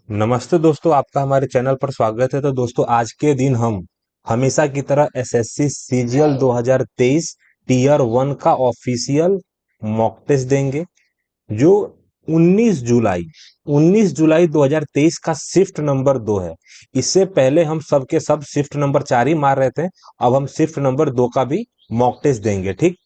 नमस्ते दोस्तों, आपका हमारे चैनल पर स्वागत है। तो दोस्तों, आज के दिन हम हमेशा की तरह एसएससी सीजीएल 2023 टीयर 1 का ऑफिशियल मॉक टेस्ट देंगे, जो 19 जुलाई 19 जुलाई 2023 का शिफ्ट नंबर 2 है। इससे पहले हम सब के सब शिफ्ट नंबर 4 ही मार रहे थे। अब हम शिफ्ट नंबर 2 का भी मॉक टेस्ट देंगे। ठीक,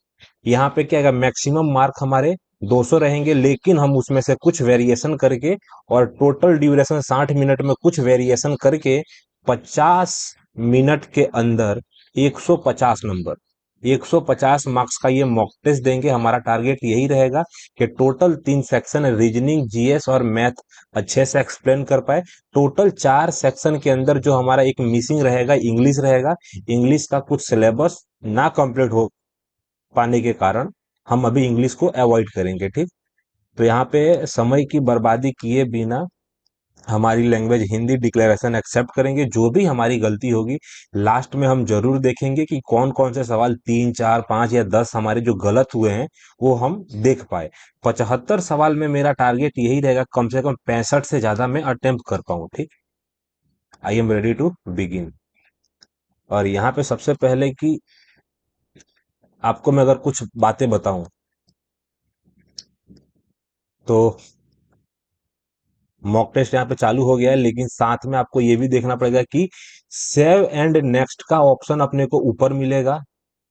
यहाँ पे क्या है, मैक्सिमम मार्क हमारे 200 रहेंगे, लेकिन हम उसमें से कुछ वेरिएशन करके और टोटल ड्यूरेशन 60 मिनट में कुछ वेरिएशन करके 50 मिनट के अंदर 150 नंबर 150 मार्क्स का ये मॉक टेस्ट देंगे। हमारा टारगेट यही रहेगा कि टोटल 3 सेक्शन रीजनिंग, जीएस और मैथ अच्छे से एक्सप्लेन कर पाए। टोटल 4 सेक्शन के अंदर जो हमारा एक मिसिंग रहेगा, इंग्लिश रहेगा। इंग्लिश का कुछ सिलेबस ना कंप्लीट हो पाने के कारण हम अभी इंग्लिश को अवॉइड करेंगे। ठीक, तो यहाँ पे समय की बर्बादी किए बिना हमारी लैंग्वेज हिंदी डिक्लेरेशन एक्सेप्ट करेंगे। जो भी हमारी गलती होगी लास्ट में हम जरूर देखेंगे कि कौन कौन से सवाल 3 4 5 या 10 हमारे जो गलत हुए हैं वो हम देख पाए। 75 सवाल में मेरा टारगेट यही रहेगा, कम से कम 65 से ज्यादा मैं अटेम्प्ट कर पाऊँ। ठीक, I am ready to begin. और यहाँ पे सबसे पहले कि आपको मैं अगर कुछ बातें बताऊं, तो मॉक टेस्ट यहाँ पे चालू हो गया है, लेकिन साथ में आपको ये भी देखना पड़ेगा कि सेव एंड नेक्स्ट का ऑप्शन अपने को ऊपर मिलेगा,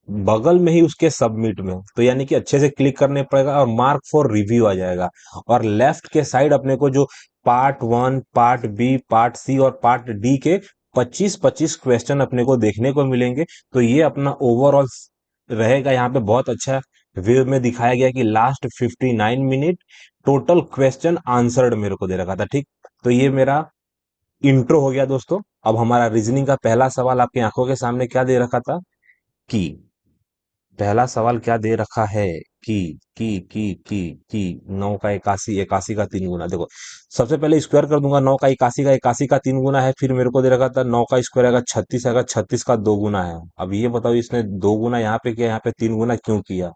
बगल में ही उसके सबमिट में। तो यानी कि अच्छे से क्लिक करने पड़ेगा और मार्क फॉर रिव्यू आ जाएगा। और लेफ्ट के साइड अपने को जो part 1, part b, part c और पार्ट डी के 25-25 क्वेश्चन अपने को देखने को मिलेंगे। तो ये अपना ओवरऑल रहेगा। यहाँ पे बहुत अच्छा वे में दिखाया गया कि last 59 minute total question answered मेरे को दे रखा था। ठीक, तो ये मेरा इंट्रो हो गया दोस्तों। अब हमारा रीजनिंग का पहला सवाल आपकी आंखों के सामने क्या दे रखा था कि पहला सवाल क्या दे रखा है कि कि 9 का 81, 81 का 3 गुना। देखो, सबसे पहले स्क्वायर कर दूंगा। 9 का 81 का 81 का 3 गुना है। फिर मेरे को दे रखा था 9 का स्क्वायर आएगा 36 आएगा, 36 का 2 गुना है। अब ये बताओ, इसने 2 गुना यहाँ पे किया, यहाँ पे 3 गुना क्यों किया?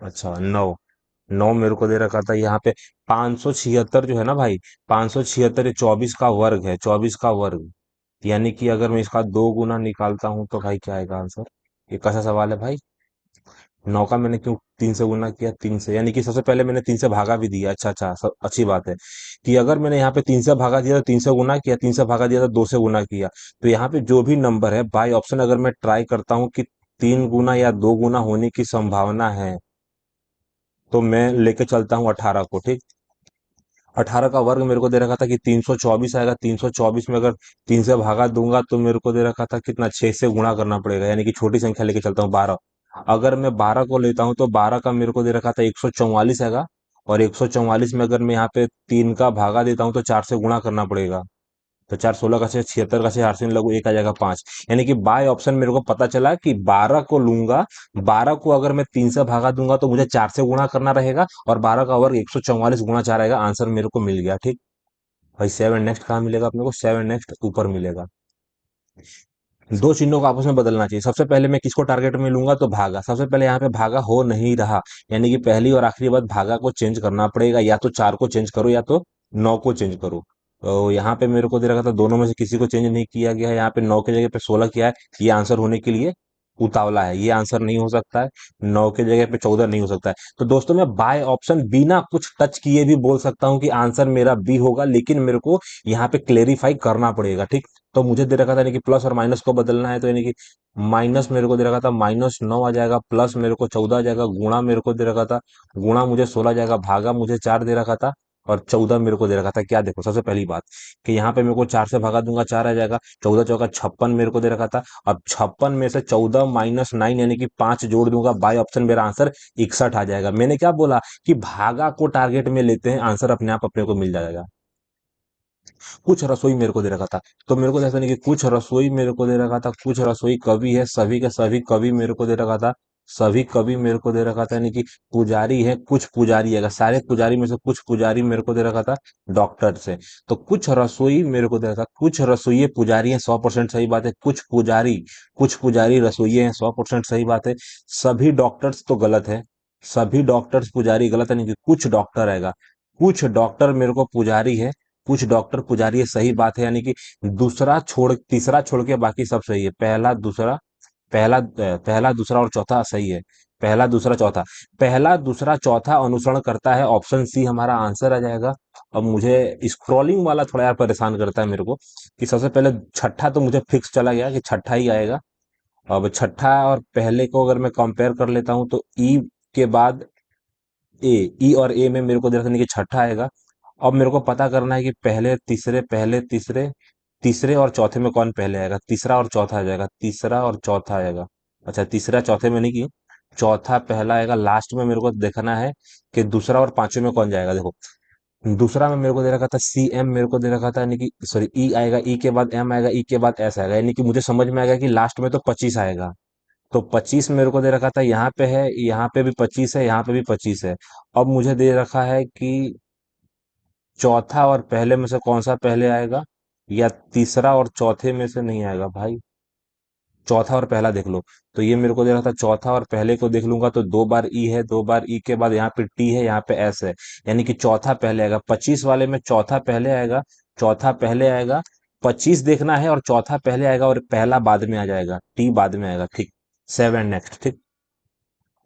अच्छा, 9 9 मेरे को दे रखा था यहाँ पे 576 जो है ना भाई, 576 24 का वर्ग है, 24 का वर्ग। यानी कि अगर मैं इसका 2 गुना निकालता हूं तो भाई क्या आएगा आंसर? ये कैसा सवाल है भाई? 9 का मैंने क्यों 3 से गुना किया? 3 से, यानी कि सबसे पहले मैंने 3 से भागा भी दिया। अच्छा अच्छा, सब अच्छी बात है कि अगर मैंने यहाँ पे 3 से भागा दिया तो 3 से गुना किया, 3 से भागा दिया तो 2 से गुना किया। तो यहाँ पे जो भी नंबर है बाय ऑप्शन अगर मैं ट्राई करता हूँ कि 3 गुना या 2 गुना होने की संभावना है, तो मैं लेके चलता हूँ 18 को। ठीक, 18 का वर्ग मेरे को दे रखा था कि 324 आएगा। 324 में अगर 3 से भागा दूंगा तो मेरे को दे रखा था कितना, 6 से गुणा करना पड़ेगा, यानी कि छोटी संख्या लेके चलता हूँ 12। अगर मैं 12 को लेता हूँ तो 12 का मेरे को दे रखा था 144 आएगा। और 144 में अगर मैं यहाँ पे 3 का भागा देता हूँ तो 4 से गुणा करना पड़ेगा। तो 4 16 का 6 76 का 6 8 से लगू 1 आ जाएगा 5। यानी कि बाय ऑप्शन मेरे को पता चला कि 12 को लूंगा। 12 को अगर मैं 3 से भागा दूंगा तो मुझे 4 से गुणा करना रहेगा, और 12 का वर्ग 144 गुणा 4 आएगा। आंसर मेरे को मिल गया। ठीक, भाई सेवन नेक्स्ट कहाँ मिलेगा अपने को? सेवन नेक्स्ट ऊपर मिलेगा। दो चिन्हों को आपस में बदलना चाहिए। सबसे पहले मैं किसको टारगेट में लूंगा? तो भागा। सबसे पहले यहाँ पे भागा हो नहीं रहा, यानी कि पहली और आखिरी बात भागा को चेंज करना पड़ेगा। या तो 4 को चेंज करो या तो 9 को चेंज करो। तो यहाँ पे मेरे को दे रखा था दोनों में से किसी को चेंज नहीं किया गया है। यहाँ पे 9 की जगह पे 16 किया है। ये आंसर होने के लिए उतावला है, ये आंसर नहीं हो सकता है। 9 की जगह पे 14 नहीं हो सकता है। तो दोस्तों, मैं बाय ऑप्शन बिना कुछ टच किए भी बोल सकता हूँ कि आंसर मेरा बी होगा, लेकिन मेरे को यहाँ पे क्लेरिफाई करना पड़ेगा। ठीक, तो मुझे दे रखा था यानी कि प्लस और माइनस को बदलना है। तो यानी कि माइनस मेरे को दे रखा था -9 आ जाएगा, प्लस मेरे को 14 आ जाएगा, गुणा मेरे को दे रखा था, गुणा मुझे 16 आ जाएगा, भागा मुझे 4 दे रखा था, और 14 मेरे को दे रखा था। क्या देखो, सबसे पहली बात कि यहाँ पे मेरे को 4 से भागा दूंगा 4 आ जाएगा, 14 चौका 56 मेरे को दे रखा था। अब 56 में से 14 -9 यानी कि 5 जोड़ दूंगा, बाय ऑप्शन मेरा आंसर 61 आ जाएगा। मैंने क्या बोला कि भागा को टारगेट में लेते हैं, आंसर अपने आप अपने को मिल जाएगा। कुछ रसोई मेरे को दे रखा था, तो मेरे को ऐसा नहीं कि कुछ रसोई मेरे को दे रखा था, कुछ रसोई कवि है, सभी के सभी कवि मेरे को दे रखा था, सभी कवि मेरे को दे रखा था। यानी कि पुजारी है, कुछ पुजारी है, सारे पुजारी में से कुछ पुजारी मेरे को दे रखा था डॉक्टर से। तो कुछ रसोई मेरे को दे रखा था, कुछ रसोई पुजारी है, 100% सही बात है। कुछ पुजारी रसोई है, 100% सही बात है। सभी डॉक्टर्स तो गलत है, सभी डॉक्टर्स पुजारी गलत है, नहीं कि कुछ डॉक्टर आएगा। कुछ डॉक्टर मेरे को पुजारी है, कुछ डॉक्टर पुजारी है, सही बात है, यानी कि दूसरा छोड़ तीसरा छोड़ के बाकी सब सही है। पहला दूसरा और चौथा सही है। पहला दूसरा चौथा, पहला दूसरा चौथा अनुसरण करता है, ऑप्शन सी हमारा आंसर आ जाएगा। अब मुझे स्क्रॉलिंग वाला थोड़ा यार परेशान करता है मेरे को, कि सबसे पहले छठा तो मुझे फिक्स चला गया कि छठा ही आएगा। अब छठा और पहले को अगर मैं कंपेयर कर लेता हूं तो ई के बाद ए, ई और ए में मेरे को देखने नहीं कि छठा आएगा। अब मेरे को पता करना है कि पहले तीसरे तीसरे और चौथे में कौन पहले आएगा। तीसरा और चौथा आ जाएगा, तीसरा और चौथा आएगा। अच्छा, तीसरा चौथे में नहीं की, चौथा पहला आएगा। लास्ट में मेरे को देखना है कि दूसरा और पांचवें में कौन जाएगा। देखो, दूसरा में मेरे को दे रखा था सी एम, मेरे को दे रखा था, यानी कि सॉरी ई आएगा, ई के बाद एम आएगा, ई के बाद एस आएगा, यानी कि मुझे समझ में आएगा कि लास्ट में तो 25 आएगा। तो 25 मेरे को दे रखा था, यहाँ पे है, यहाँ पे भी 25 है, यहाँ पे भी 25 है। अब मुझे दे रखा है कि चौथा और पहले में से कौन सा पहले आएगा, या तीसरा और चौथे में से नहीं आएगा भाई। चौथा और पहला देख लो। तो ये मेरे को दे रहा था, चौथा और पहले को देख लूंगा तो दो बार ई है, दो बार ई के बाद यहाँ पे टी है, यहाँ पे एस है, यानी कि चौथा पहले आएगा। 25 वाले में चौथा पहले आएगा, चौथा पहले आएगा। 25 देखना है और चौथा पहले आएगा और पहला बाद में आ जाएगा, टी बाद में आएगा, ठीक। सेवन नेक्स्ट, ठीक।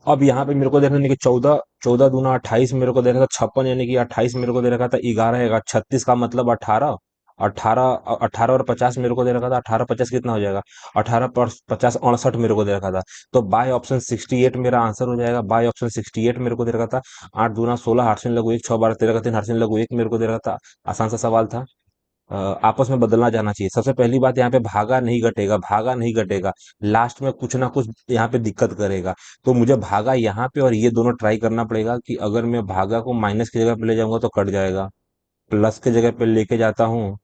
अब यहाँ पे मेरे को देखना, कि चौदह, चौदह दूना 28 मेरे को दे रखा था, 56, यानी कि 28 मेरे को दे रखा था, 11 36 का मतलब 18। 18, 18 और 50 मेरे को दे रखा था, 18 50 कितना हो जाएगा, 18 पर 50 68 मेरे को दे रखा था। तो बाय ऑप्शन 68 मेरा आंसर हो जाएगा। बाय ऑप्शन 68 मेरे को दे रखा था। 8 दूना 16, 8 से लगू 1, 6 12 13 का 3, 8 से लगू 1 मेरे को दे रखा था। आसान सा सवाल था। आपस में बदलना जाना चाहिए। सबसे पहली बात, यहाँ पे भागा नहीं घटेगा, भागा नहीं घटेगा। लास्ट में कुछ ना कुछ यहाँ पे दिक्कत करेगा। तो मुझे भागा यहाँ पे और ये दोनों ट्राई करना पड़ेगा, कि अगर मैं भागा को माइनस की जगह पे ले जाऊंगा तो कट जाएगा, प्लस की जगह पे लेके जाता हूँ,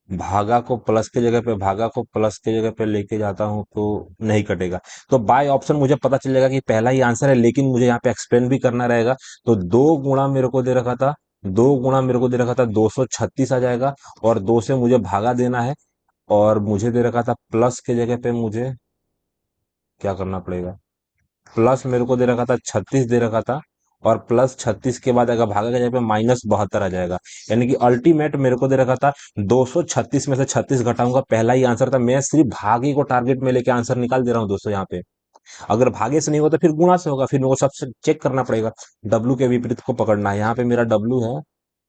भागा को प्लस की जगह पे लेके जाता हूँ तो नहीं कटेगा। तो बाय ऑप्शन मुझे पता चल जाएगा कि पहला ही आंसर है, लेकिन मुझे यहाँ पे एक्सप्लेन भी करना रहेगा। तो दो गुणा मेरे को दे रखा था, 236 आ जाएगा, और दो से मुझे भागा देना है। और मुझे दे रखा था प्लस की जगह पे मुझे क्या करना पड़ेगा, प्लस मेरे को दे रखा था 36 दे रखा था, और प्लस 36 के बाद अगर भागा के जगह पे -72 आ जाएगा, यानी कि अल्टीमेट मेरे को दे रखा था 236 में से 36 घटाऊंगा, पहला ही आंसर था। मैं सिर्फ भागे को टारगेट में लेके आंसर निकाल दे रहा हूँ दोस्तों यहाँ पे। अगर भागे से नहीं होगा तो फिर गुणा से होगा, फिर मेरे को सबसे चेक करना पड़ेगा, डब्लू के विपरीत को पकड़ना है। यहाँ पे मेरा डब्लू है,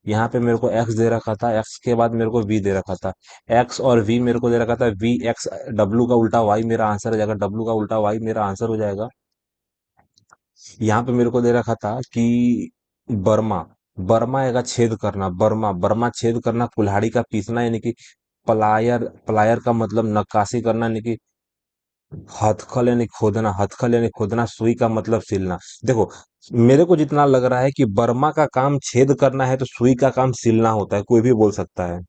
यहाँ पे मेरे को एक्स दे रखा था, एक्स के बाद मेरे को वी दे रखा था। एक्स और वी मेरे को दे रखा था, वी एक्स, डब्लू का उल्टा वाई मेरा आंसर हो जाएगा, डब्लू का उल्टा वाई मेरा आंसर हो जाएगा। यहाँ पे मेरे को दे रखा था कि बर्मा, बर्मा आएगा छेद करना, बर्मा, बर्मा छेद करना, कुल्हाड़ी का पीसना, यानी कि प्लायर, प्लायर का मतलब नक्काशी करना, यानी कि हथकल यानी खोदना, हथकल यानी खोदना, सुई का मतलब सिलना। देखो, मेरे को जितना लग रहा है कि बर्मा का काम छेद करना है तो सुई का काम सिलना होता है, कोई भी बोल सकता है।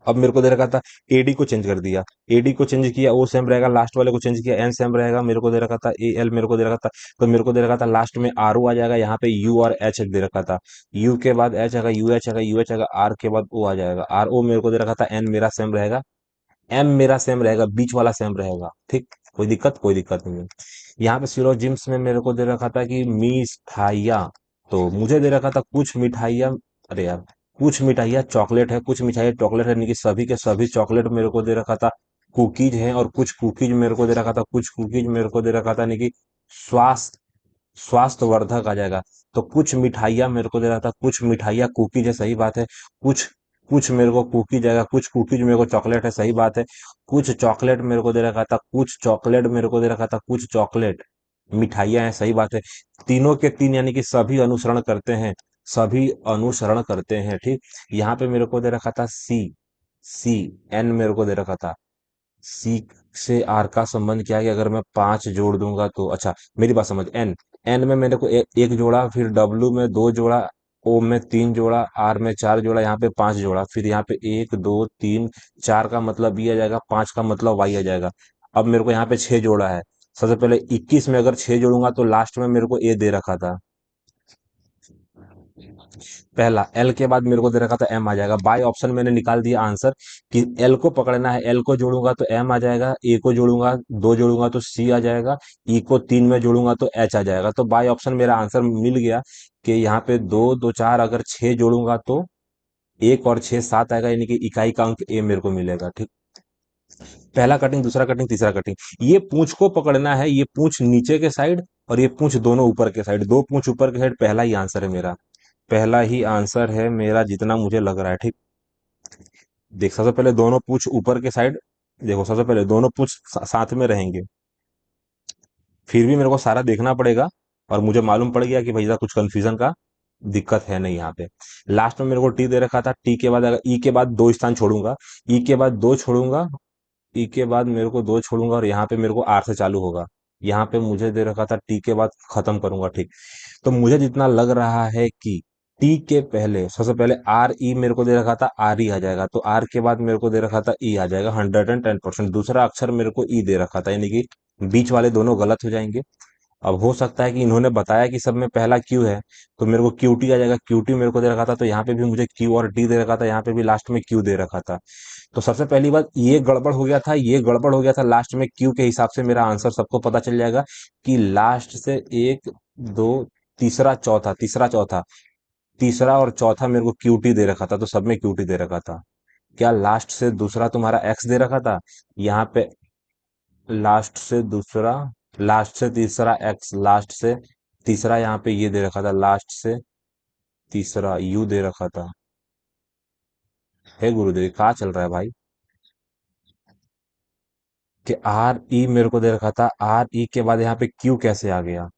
अब मेरे को दे रखा था, एडी को चेंज कर दिया, एडी को चेंज किया, ओ सेम रहेगा, लास्ट वाले को चेंज किया, एन सेम रहेगा। मेरे को दे रखा था ए एल, मेरे को दे रखा था, तो मेरे को दे रखा था लास्ट में आर ओ आ जाएगा, यहाँ पे यू और एच दे रखा था, यू के बाद एच आएगा, यू एच आएगा, यू एच आएगा, आर के बाद ओ आ जाएगा, आर ओ मेरे को दे रखा था, एन मेरा सेम रहेगा, एम मेरा सेम रहेगा, बीच वाला सेम रहेगा, ठीक। कोई दिक्कत नहीं है। यहाँ पे सिलोजिम्स में मेरे को दे रखा था कि मिठाइयाँ, तो मुझे दे रखा था कुछ मिठाइयाँ, अरे यार, कुछ मिठाइयाँ चॉकलेट है, कुछ मिठाइयाँ चॉकलेट है, यानी कि सभी के सभी चॉकलेट मेरे को दे रखा था कुकीज है, और कुछ कुकीज मेरे को दे रखा था, कुछ कुकीज मेरे को दे रखा था, यानी कि स्वास्थ्य स्वास्थ्यवर्धक आ जाएगा। तो कुछ मिठाइयाँ मेरे को दे रहा था, कुछ मिठाइयाँ कुकीज है, सही बात है। कुछ कुछ मेरे को कुकीज आएगा, कुछ कुकीज मेरे को चॉकलेट है, सही बात है। कुछ चॉकलेट मेरे को दे रखा था, कुछ चॉकलेट मेरे को दे रखा था, कुछ चॉकलेट मिठाइयाँ हैं, सही बात है। तीनों के तीन, यानी कि सभी अनुसरण करते हैं, सभी अनुसरण करते हैं, ठीक। यहाँ पे मेरे को दे रखा था सी, सी एन मेरे को दे रखा था, सी से आर का संबंध क्या है कि अगर मैं 5 जोड़ दूंगा तो, अच्छा मेरी बात समझ, एन, एन में मैंने को एक जोड़ा, फिर डब्ल्यू में दो जोड़ा, ओ में तीन जोड़ा, आर में चार जोड़ा, यहाँ पे 5 जोड़ा, फिर यहाँ पे एक दो तीन चार का मतलब ये आ जाएगा, 5 का मतलब वाई आ जाएगा। अब मेरे को यहाँ पे 6 जोड़ा है। सबसे पहले 21 में अगर 6 जोड़ूंगा तो लास्ट में मेरे को ए दे रखा था, पहला एल के बाद मेरे को दे रखा था एम आ जाएगा। बाय ऑप्शन मैंने निकाल दिया आंसर, कि एल को पकड़ना है, एल को जोड़ूंगा तो एम आ जाएगा, ए को जोड़ूंगा, दो जोड़ूंगा तो सी आ जाएगा, ई को 3 में जोड़ूंगा तो एच आ जाएगा। तो बाय ऑप्शन मेरा आंसर मिल गया, कि यहाँ पे दो दो चार, अगर 6 जोड़ूंगा तो एक और छः सात आएगा, यानी कि इकाई का अंक ए मेरे को मिलेगा। ठीक, पहला कटिंग, दूसरा कटिंग, तीसरा कटिंग। ये पूंछ को पकड़ना है, ये पूंछ नीचे के साइड और ये पूंछ दोनों ऊपर के साइड, दो पूंछ ऊपर के साइड। पहला ही आंसर है मेरा, पहला ही आंसर है मेरा, जितना मुझे लग रहा है। ठीक, देख, सबसे पहले दोनों पूंछ ऊपर के साइड, देखो सबसे पहले दोनों पूंछ साथ में रहेंगे, फिर भी मेरे को सारा देखना पड़ेगा। और मुझे मालूम पड़ गया कि भैया कुछ कंफ्यूजन का दिक्कत है नहीं यहाँ पे। लास्ट में मेरे को टी दे रखा था, टी के बाद अगर ई के बाद दो स्थान छोड़ूंगा, ई के बाद दो छोड़ूंगा, ई के बाद मेरे को दो छोड़ूंगा, और यहाँ पे मेरे को आर से चालू होगा। यहाँ पे मुझे दे रखा था टी के बाद खत्म करूंगा। ठीक, तो मुझे जितना लग रहा है कि टी के पहले सबसे पहले आर ई मेरे को दे रखा था, आर ई आ जाएगा, तो आर के बाद मेरे को दे रखा था ई आ जाएगा 110%। दूसरा अक्षर मेरे को ई दे रखा था, यानी कि बीच वाले दोनों गलत हो जाएंगे। अब हो सकता है कि इन्होंने बताया कि सब में पहला क्यू है, तो मेरे को क्यू टी आ जाएगा। क्यू टी मेरे को दे रखा था, तो यहाँ पे भी मुझे क्यू और टी दे रखा था, यहाँ पे भी लास्ट में क्यू दे रखा था। तो सबसे पहली बात ये गड़बड़ हो गया था, ये गड़बड़ हो गया था लास्ट में क्यू के हिसाब से। मेरा आंसर सबको पता चल जाएगा कि लास्ट से एक, दो, तीसरा, चौथा, तीसरा, चौथा, तीसरा और चौथा मेरे को क्यूटी दे रखा था, तो सब में क्यूटी दे रखा था। क्या लास्ट से दूसरा तुम्हारा एक्स दे रखा था? यहाँ पे लास्ट से दूसरा, लास्ट से तीसरा एक्स, लास्ट से तीसरा यहाँ पे ये दे रखा था, लास्ट से तीसरा यू दे रखा था। हे गुरुदेव, कहाँ चल रहा है भाई? कि आर ई मेरे को दे रखा था, आर ई के बाद यहाँ पे क्यू कैसे आ गया?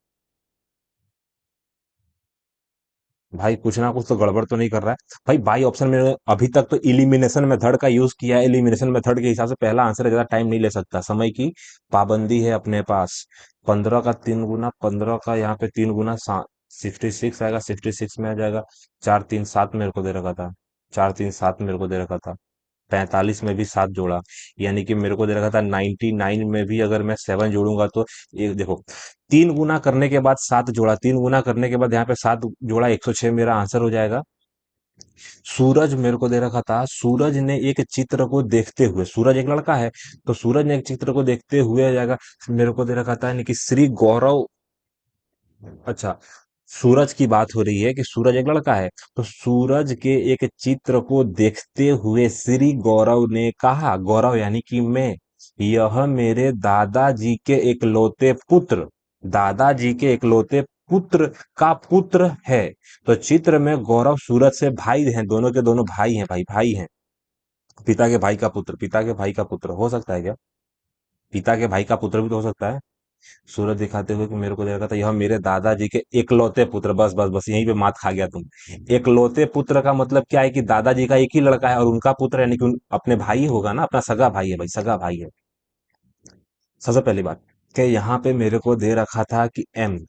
भाई कुछ ना कुछ तो गड़बड़ तो नहीं कर रहा है भाई। बाई ऑप्शन में अभी तक तो इलिमिनेशन मेथड का यूज किया है, इलिमिनेशन मेथड के हिसाब से पहला आंसर है, ज्यादा टाइम नहीं ले सकता, समय की पाबंदी है अपने पास। 15 का 3 गुना, 15 का यहाँ पे 3 गुना 66 आएगा, 66 में आ जाएगा। 4 3 7 मेरे को दे रखा था, 4 3 7 मेरे को दे रखा था। 45 में भी सात जोड़ा, यानी कि मेरे को दे रखा था 99 में भी अगर मैं सेवन जोड़ूंगा तो, एक देखो, 3 गुना करने के बाद सात जोड़ा, 3 गुना करने के बाद यहाँ पे सात जोड़ा, 106 मेरा आंसर हो जाएगा। सूरज मेरे को दे रखा था, सूरज ने एक चित्र को देखते हुए, सूरज एक लड़का है, तो सूरज ने एक चित्र को देखते हुए आ जाएगा। मेरे को दे रखा था, यानी कि श्री गौरव, अच्छा, सूरज की बात हो रही है कि सूरज एक लड़का है, तो सूरज के एक चित्र को देखते हुए श्री गौरव ने कहा, गौरव यानी कि मैं, यह मेरे दादाजी के इकलौते पुत्र, दादाजी के इकलौते पुत्र का पुत्र है। तो चित्र में गौरव सूरज से भाई हैं, दोनों के दोनों भाई हैं, भाई भाई हैं। पिता के भाई का पुत्र, पिता के भाई का पुत्र हो सकता है क्या? पिता के भाई का पुत्र भी तो हो सकता है। सूरज दिखाते हुए कि मेरे को दे रखा था, यह मेरे दादाजी के इकलौते पुत्र, बस बस बस, यहीं पे मात खा गया तुम। इकलौते पुत्र का मतलब क्या है कि दादाजी का एक ही लड़का है, और उनका पुत्र यानी कि अपने भाई होगा ना, अपना सगा भाई है भाई, सगा भाई है। सबसे पहली बात कि यहाँ पे मेरे को दे रखा था कि एम,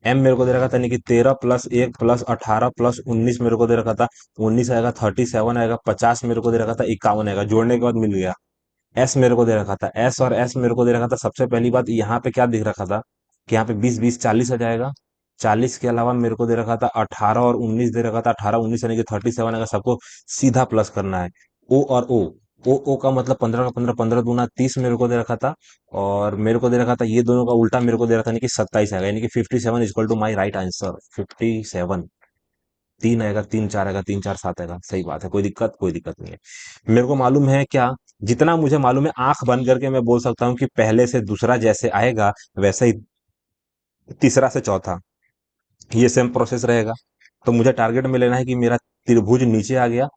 एम मेरे को दे रखा था, यानी कि 13 + 1 + 18 + 19 मेरे को दे रखा था। 19 आएगा, 37 आएगा, 50 मेरे को दे रखा था, 51 आएगा, जोड़ने के बाद मिल गया। एस मेरे को दे रखा था, एस और एस मेरे को दे रखा था। सबसे पहली बात यहाँ पे क्या दिख रखा था कि यहाँ पे 20 20 40 आ जाएगा। 40 के अलावा मेरे को दे रखा था 18 और 19 दे रखा था, 18 19 यानी कि 37 आएगा। सबको सीधा प्लस करना है। ओ और ओ का मतलब 15 का 15, 15 दूना 30 मेरे को दे रखा था। और मेरे को दे रखा था ये दोनों का उल्टा मेरे को दे रखा था, यानी कि 27 आएगा, यानी कि 57 equal to my right answer 57। तीन आएगा, 3 4 आएगा, 3 4 7 आएगा, सही बात है, कोई दिक्कत नहीं है। मेरे को मालूम है क्या, जितना मुझे मालूम है आंख बंद करके मैं बोल सकता हूँ कि पहले से दूसरा जैसे आएगा वैसे ही तीसरा से चौथा, ये सेम प्रोसेस रहेगा। तो मुझे टारगेट में लेना है कि मेरा त्रिभुज नीचे आ गया,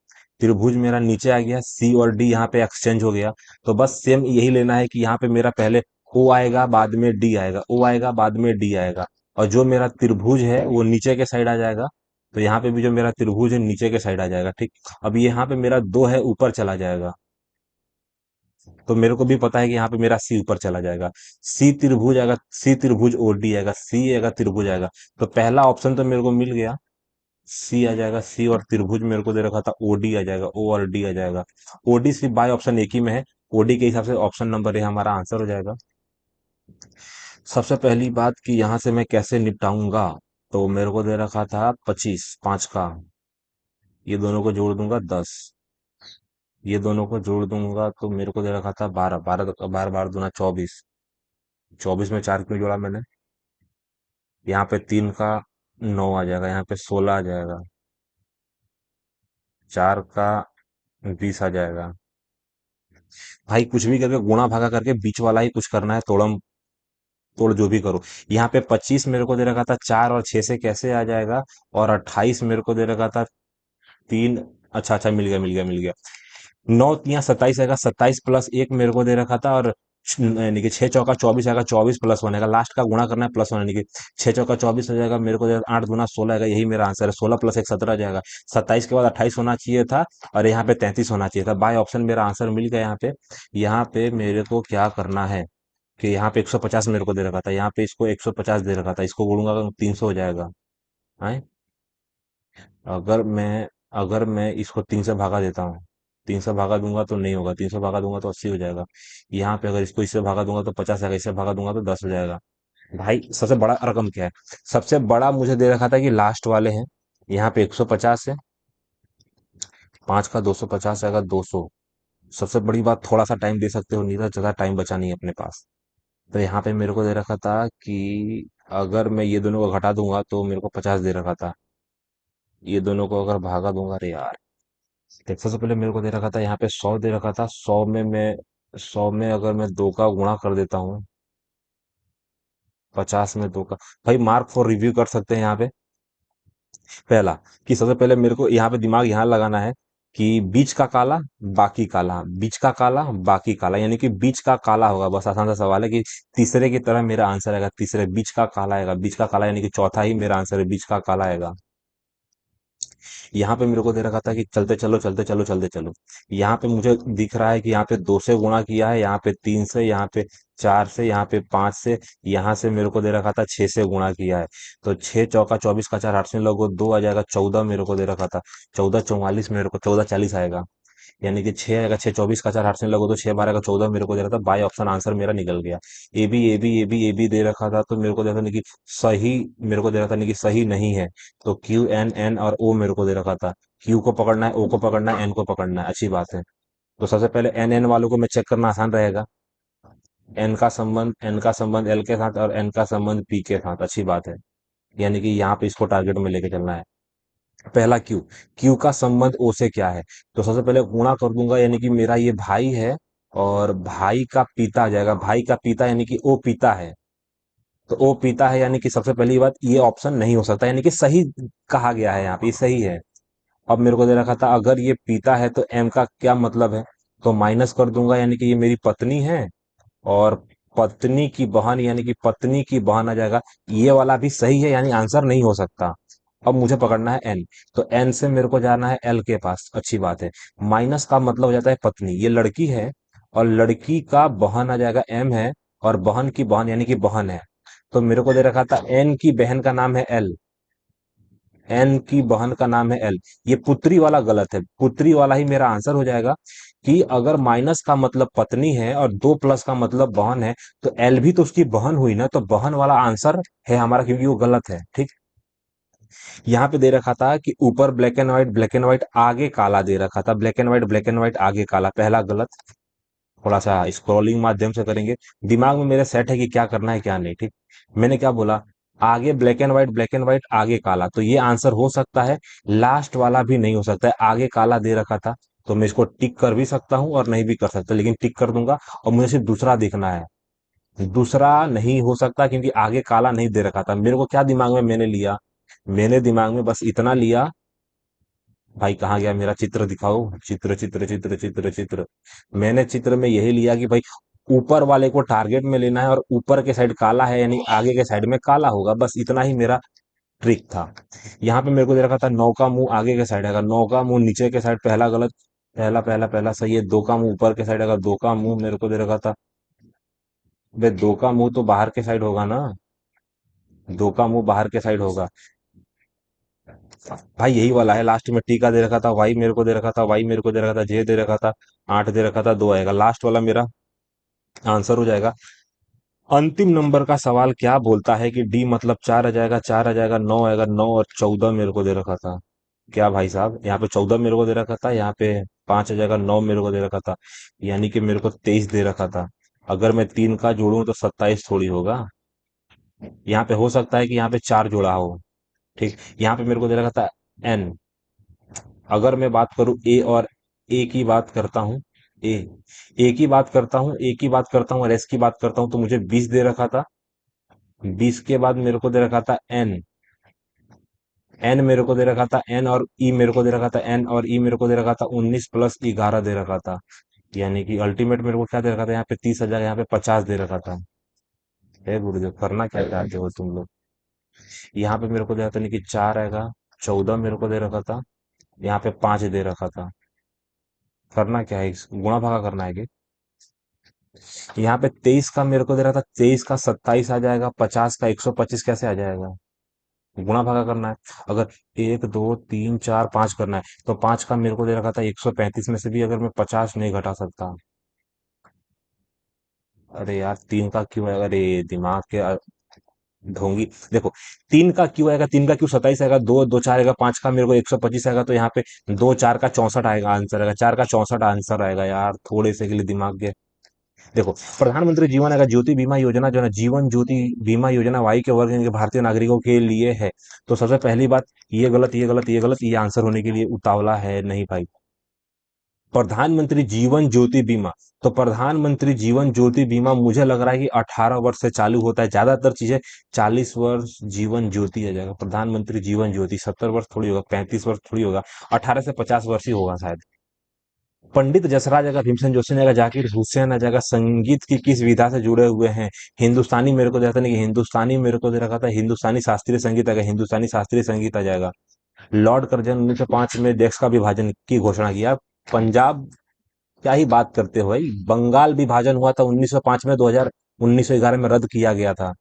त्रिभुज मेरा नीचे आ गया, सी और डी यहाँ पे एक्सचेंज हो गया। तो बस सेम यही लेना है कि यहाँ पे मेरा पहले ओ आएगा, बाद में डी आएगा, ओ आएगा, बाद में डी आएगा, और जो मेरा त्रिभुज है वो नीचे के साइड आ जाएगा। तो यहाँ पे भी जो मेरा त्रिभुज है नीचे के साइड आ जाएगा। ठीक, अब यहाँ पे मेरा दो है ऊपर चला जाएगा, तो मेरे को भी पता है कि यहाँ पे मेरा सी ऊपर चला जाएगा। सी त्रिभुज आएगा, सी त्रिभुज ओडी आएगा, सी आएगा, त्रिभुज आएगा। तो पहला ऑप्शन तो मेरे को मिल गया, सी आ जाएगा, सी और त्रिभुज मेरे को दे रखा था, ओडी आ जाएगा, ओ और डी आ जाएगा। ओडी सिर्फ बाय ऑप्शन एक ही में है, ओडी के हिसाब से ऑप्शन नंबर ए हमारा आंसर हो जाएगा। सबसे पहली बात कि यहाँ से मैं कैसे निपटाऊंगा, तो मेरे को दे रखा था 25, 5 का, ये दोनों को जोड़ दूंगा 10, ये दोनों को जोड़ दूंगा तो मेरे को दे रखा था 12, 12 12 12 दूना 24, 24 में 4 क्यों जोड़ा मैंने? यहाँ पे 3 का 9 आ जाएगा, यहाँ पे 16 आ जाएगा। चार का 20 आ जाएगा। भाई कुछ भी करके गुणा भागा करके बीच वाला ही कुछ करना है, तोड़म तोड़ जो भी करो। यहाँ पे 25 मेरे को दे रखा था, 4 और 6 से कैसे आ जाएगा? और 28 मेरे को दे रखा था, 3। अच्छा अच्छा, मिल गया मिल गया मिल गया। 9 तियां 27 आएगा, 27 + 1 मेरे को दे रखा था, और यानी कि 6 चौका 24 आएगा, 24 + 1 आएगा, लास्ट का गुणा करना है, +1 यानी कि 6 चौका 24 हो जाएगा मेरे को, 8 दूना 16 आएगा, यही मेरा आंसर है। 16 + 1 17 आ जाएगा। 27 के बाद 28 होना चाहिए था, और यहाँ पे 33 होना चाहिए था। बाय ऑप्शन मेरा आंसर मिल गया यहाँ पे। यहाँ पे मेरे को क्या करना है कि यहाँ पे 150 मेरे को दे रखा था, यहाँ पे इसको 150 दे रखा था, इसको गुणूंगा तो 300 हो जाएगा। है, अगर मैं अगर मैं इसको 3 से भागा देता हूँ, 3 से भागा दूंगा तो नहीं होगा, 300 भागा दूंगा तो 80 हो जाएगा। यहाँ पे अगर इसको इससे भागा दूंगा तो 50 आएगा, इससे भागा दूंगा तो 10 हो जाएगा। भाई सबसे बड़ा रकम क्या है? सबसे बड़ा मुझे दे रखा था कि लास्ट वाले हैं। यहाँ पे 150 है, 5 का 250 आएगा, 200। सबसे बड़ी बात, थोड़ा सा टाइम दे सकते हो, नहीं तो ज्यादा टाइम बचा नहीं है अपने पास। तो यहाँ पे मेरे को दे रखा था कि अगर मैं ये दोनों को घटा दूंगा तो मेरे को 50 दे रखा था। ये दोनों को अगर भागा दूंगा, अरे यार, देख सबसे पहले मेरे को दे रखा था यहाँ पे 100 दे रखा था। 100 में अगर मैं 2 का गुणा कर देता हूँ, 50 में 2 का। भाई मार्क फॉर रिव्यू कर सकते हैं यहाँ पे। पहला, कि सबसे पहले मेरे को यहाँ पे दिमाग यहाँ लगाना है कि बीच का काला, बाकी काला, बीच का काला, बाकी काला, यानी कि बीच का काला होगा। बस आसान सा सवाल है कि तीसरे की तरह मेरा आंसर आएगा, तीसरे बीच का काला आएगा, बीच का काला यानी कि चौथा ही मेरा आंसर है, बीच का काला आएगा। यहाँ पे मेरे को दे रखा था कि चलते चलो चलते चलो चलते चलो। यहाँ पे मुझे दिख रहा है कि यहाँ पे 2 से गुणा किया है, यहाँ पे 3 से, यहाँ पे 4 से, यहाँ पे 5 से, यहाँ से मेरे को दे रखा था 6 से गुणा किया है। तो 6 चौका 24 का 4 8 से लोगो 2 आ जाएगा, 14 मेरे को दे रखा था। 14 44 मेरे को 14 40 आएगा, यानी कि 6 आएगा। 6 24 का 4 8 से लगो तो 6 12 का 14 मेरे को दे रहा था। बाई ऑप्शन आंसर मेरा निकल गया। ए बी दे रखा था, तो मेरे को दे रहा था नहीं कि सही, मेरे को दे रहा था नहीं कि सही नहीं है। तो क्यू एन एन और ओ मेरे को दे रखा था। क्यू को पकड़ना है, ओ को पकड़ना है, एन को पकड़ना है, अच्छी बात है। तो सबसे पहले एन एन वालों को मैं चेक करना आसान रहेगा। एन का संबंध एल के साथ, और एन का संबंध पी के साथ, अच्छी बात है। यानी कि यहाँ पे इसको टारगेट में लेके चलना है। पहला क्यू, क्यू का संबंध ओ से क्या है? तो सबसे पहले गुणा कर दूंगा, यानी कि मेरा ये भाई है, और भाई का पिता आ जाएगा। भाई का पिता यानी कि ओ पिता है। तो ओ पिता है, यानी कि सबसे पहली बात, ये ऑप्शन नहीं हो सकता, यानी कि सही कहा गया है यहाँ पे, ये सही है। अब मेरे को दे रखा था अगर ये पिता है तो एम का क्या मतलब है? तो माइनस कर दूंगा, यानी कि ये मेरी पत्नी है, और पत्नी की बहन, यानी कि पत्नी की बहन आ जाएगा। ये वाला भी सही है, यानी आंसर नहीं हो सकता। अब मुझे पकड़ना है एन, तो एन से मेरे को जाना है एल के पास, अच्छी बात है। माइनस का मतलब हो जाता है पत्नी, ये लड़की है, और लड़की का बहन आ जाएगा, एम है, और बहन की बहन यानी कि बहन है। तो मेरे को दे रखा था एन की बहन का नाम है एल, एन की बहन का नाम है एल। ये पुत्री वाला गलत है, पुत्री वाला ही मेरा आंसर हो जाएगा। कि अगर माइनस का मतलब पत्नी है और 2 प्लस का मतलब बहन है, तो एल भी तो उसकी बहन हुई ना, तो बहन वाला आंसर है हमारा, क्योंकि वो गलत है, ठीक। यहाँ पे दे रखा था कि ऊपर black and white, black and white आगे काला दे रखा था, black and white, black and white आगे काला, पहला गलत। थोड़ा सा स्क्रॉलिंग माध्यम से करेंगे, दिमाग में मेरे सेट है कि क्या करना है क्या नहीं, ठीक। मैंने क्या बोला? आगे black and white, black and white आगे काला, तो ये आंसर हो सकता है। लास्ट वाला भी नहीं हो सकता है, आगे काला दे रखा था, तो मैं इसको टिक कर भी सकता हूँ और नहीं भी कर सकता, लेकिन टिक कर दूंगा। और मुझे सिर्फ दूसरा देखना है, दूसरा नहीं हो सकता, क्योंकि आगे काला नहीं दे रखा था। मेरे को क्या दिमाग में मैंने लिया, मैंने दिमाग में बस इतना लिया। भाई कहाँ गया मेरा चित्र? दिखाओ चित्र, चित्र चित्र चित्र चित्र। मैंने चित्र में यही लिया कि भाई ऊपर वाले को टारगेट में लेना है, और ऊपर के साइड काला है, यानी आगे के साइड में काला होगा, बस इतना ही मेरा ट्रिक था। यहाँ पे मेरे को दे रखा था 9 का मुंह आगे के साइड आएगा, 9 का मुंह नीचे के साइड, पहला गलत। पहला पहला पहला सही है। 2 का मुंह ऊपर के साइड आएगा, 2 का मुंह मेरे को दे रखा था। बे 2 का मुंह तो बाहर के साइड होगा ना, 2 का मुंह बाहर के साइड होगा। भाई यही वाला है, लास्ट में टीका दे रखा था, वाई मेरे को दे रखा था, वाई मेरे को दे रखा था, जे दे रखा था, 8 दे रखा था, 2 आएगा, लास्ट वाला मेरा आंसर हो जाएगा। अंतिम नंबर का सवाल क्या बोलता है कि डी मतलब 4 आ जाएगा, 4 आ जाएगा, 9 आएगा, 9 और 14 मेरे को दे रखा था। क्या भाई साहब, यहाँ पे 14 मेरे को दे रखा था, यहाँ पे 5 आ जाएगा, 9 मेरे को दे रखा था, यानी कि मेरे को 23 दे रखा था। अगर मैं 3 का जोड़ूं तो 27 थोड़ी होगा। यहाँ पे हो सकता है कि यहाँ पे 4 जोड़ा हो, ठीक। यहाँ पे मेरे को दे रखा था एन, अगर मैं बात करूं ए और ए की बात करता हूं, ए ए की बात करता हूं, ए की बात करता हूं और एस की बात करता हूं, तो मुझे 20 दे रखा था। 20 के बाद मेरे को दे रखा था एन। एन मेरे को दे रखा था, एन और ई मेरे को दे रखा था, एन और ई मेरे को दे रखा था 19 प्लस 11 दे रखा था। यानी कि अल्टीमेट मेरे को क्या दे रखा था, यहाँ पे 30,000, यहाँ पे 50 दे रखा था। हे गुरुदेव, करना क्या चाहते हो तुम लोग? यहाँ पे मेरे को दे रखा था, नहीं कि 4 आएगा। 14 मेरे को दे रखा था, यहाँ पे 5 दे रखा था। करना क्या है, गुणा भागा करना है कि यहाँ पे 23 का मेरे को दे रहा था, 23 का 27 आ जाएगा, 50 का 125 कैसे आ जाएगा? गुणा भागा करना है। अगर 1 2 3 4 5 करना है, तो 5 का मेरे को दे रखा था 135 में से भी अगर मैं 50 नहीं घटा सकता। अरे यार, 3 का क्यों आएगा? अरे दिमाग के ढोंगी। देखो, 3 का क्यों आएगा, 3 का क्यों 27 आएगा, 2 2 4 आएगा, 5 का मेरे को 125 आएगा, तो यहाँ पे 2 4 का 64 आएगा, आंसर आएगा, 4 का 64 आंसर आएगा। यार थोड़े से के लिए दिमाग के। देखो, प्रधानमंत्री जीवन आएगा, ज्योति बीमा योजना जो है ना, जीवन ज्योति बीमा योजना वायु के वर्ग यानी कि भारतीय नागरिकों के लिए है। तो सबसे पहली बात, ये गलत, ये गलत, ये गलत, ये आंसर होने के लिए उतावला है नहीं भाई। प्रधानमंत्री जीवन ज्योति बीमा, तो प्रधानमंत्री जीवन ज्योति बीमा मुझे लग रहा है कि 18 वर्ष से चालू होता है, ज्यादातर चीजें 40 वर्ष जीवन ज्योति आ जाएगा। प्रधानमंत्री जीवन ज्योति 70 वर्ष थोड़ी होगा, 35 वर्ष थोड़ी होगा, 18 से 50 वर्ष ही होगा शायद। पंडित जसराज आएगा, भीमसेन जोशी आएगा, जाकिर हुसैन आ जाएगा, संगीत की किस विधा से जुड़े हुए हैं? हिंदुस्तानी मेरे को देता नहीं, कि हिंदुस्तानी मेरे को दे रखा था, हिंदुस्तानी शास्त्रीय संगीत आएगा, हिंदुस्तानी शास्त्रीय संगीत आ जाएगा। लॉर्ड कर्जन 1905 में देश का विभाजन की घोषणा किया। पंजाब, क्या ही बात करते हो भाई, बंगाल विभाजन हुआ था 1905 में, 1911 में रद्द किया गया था।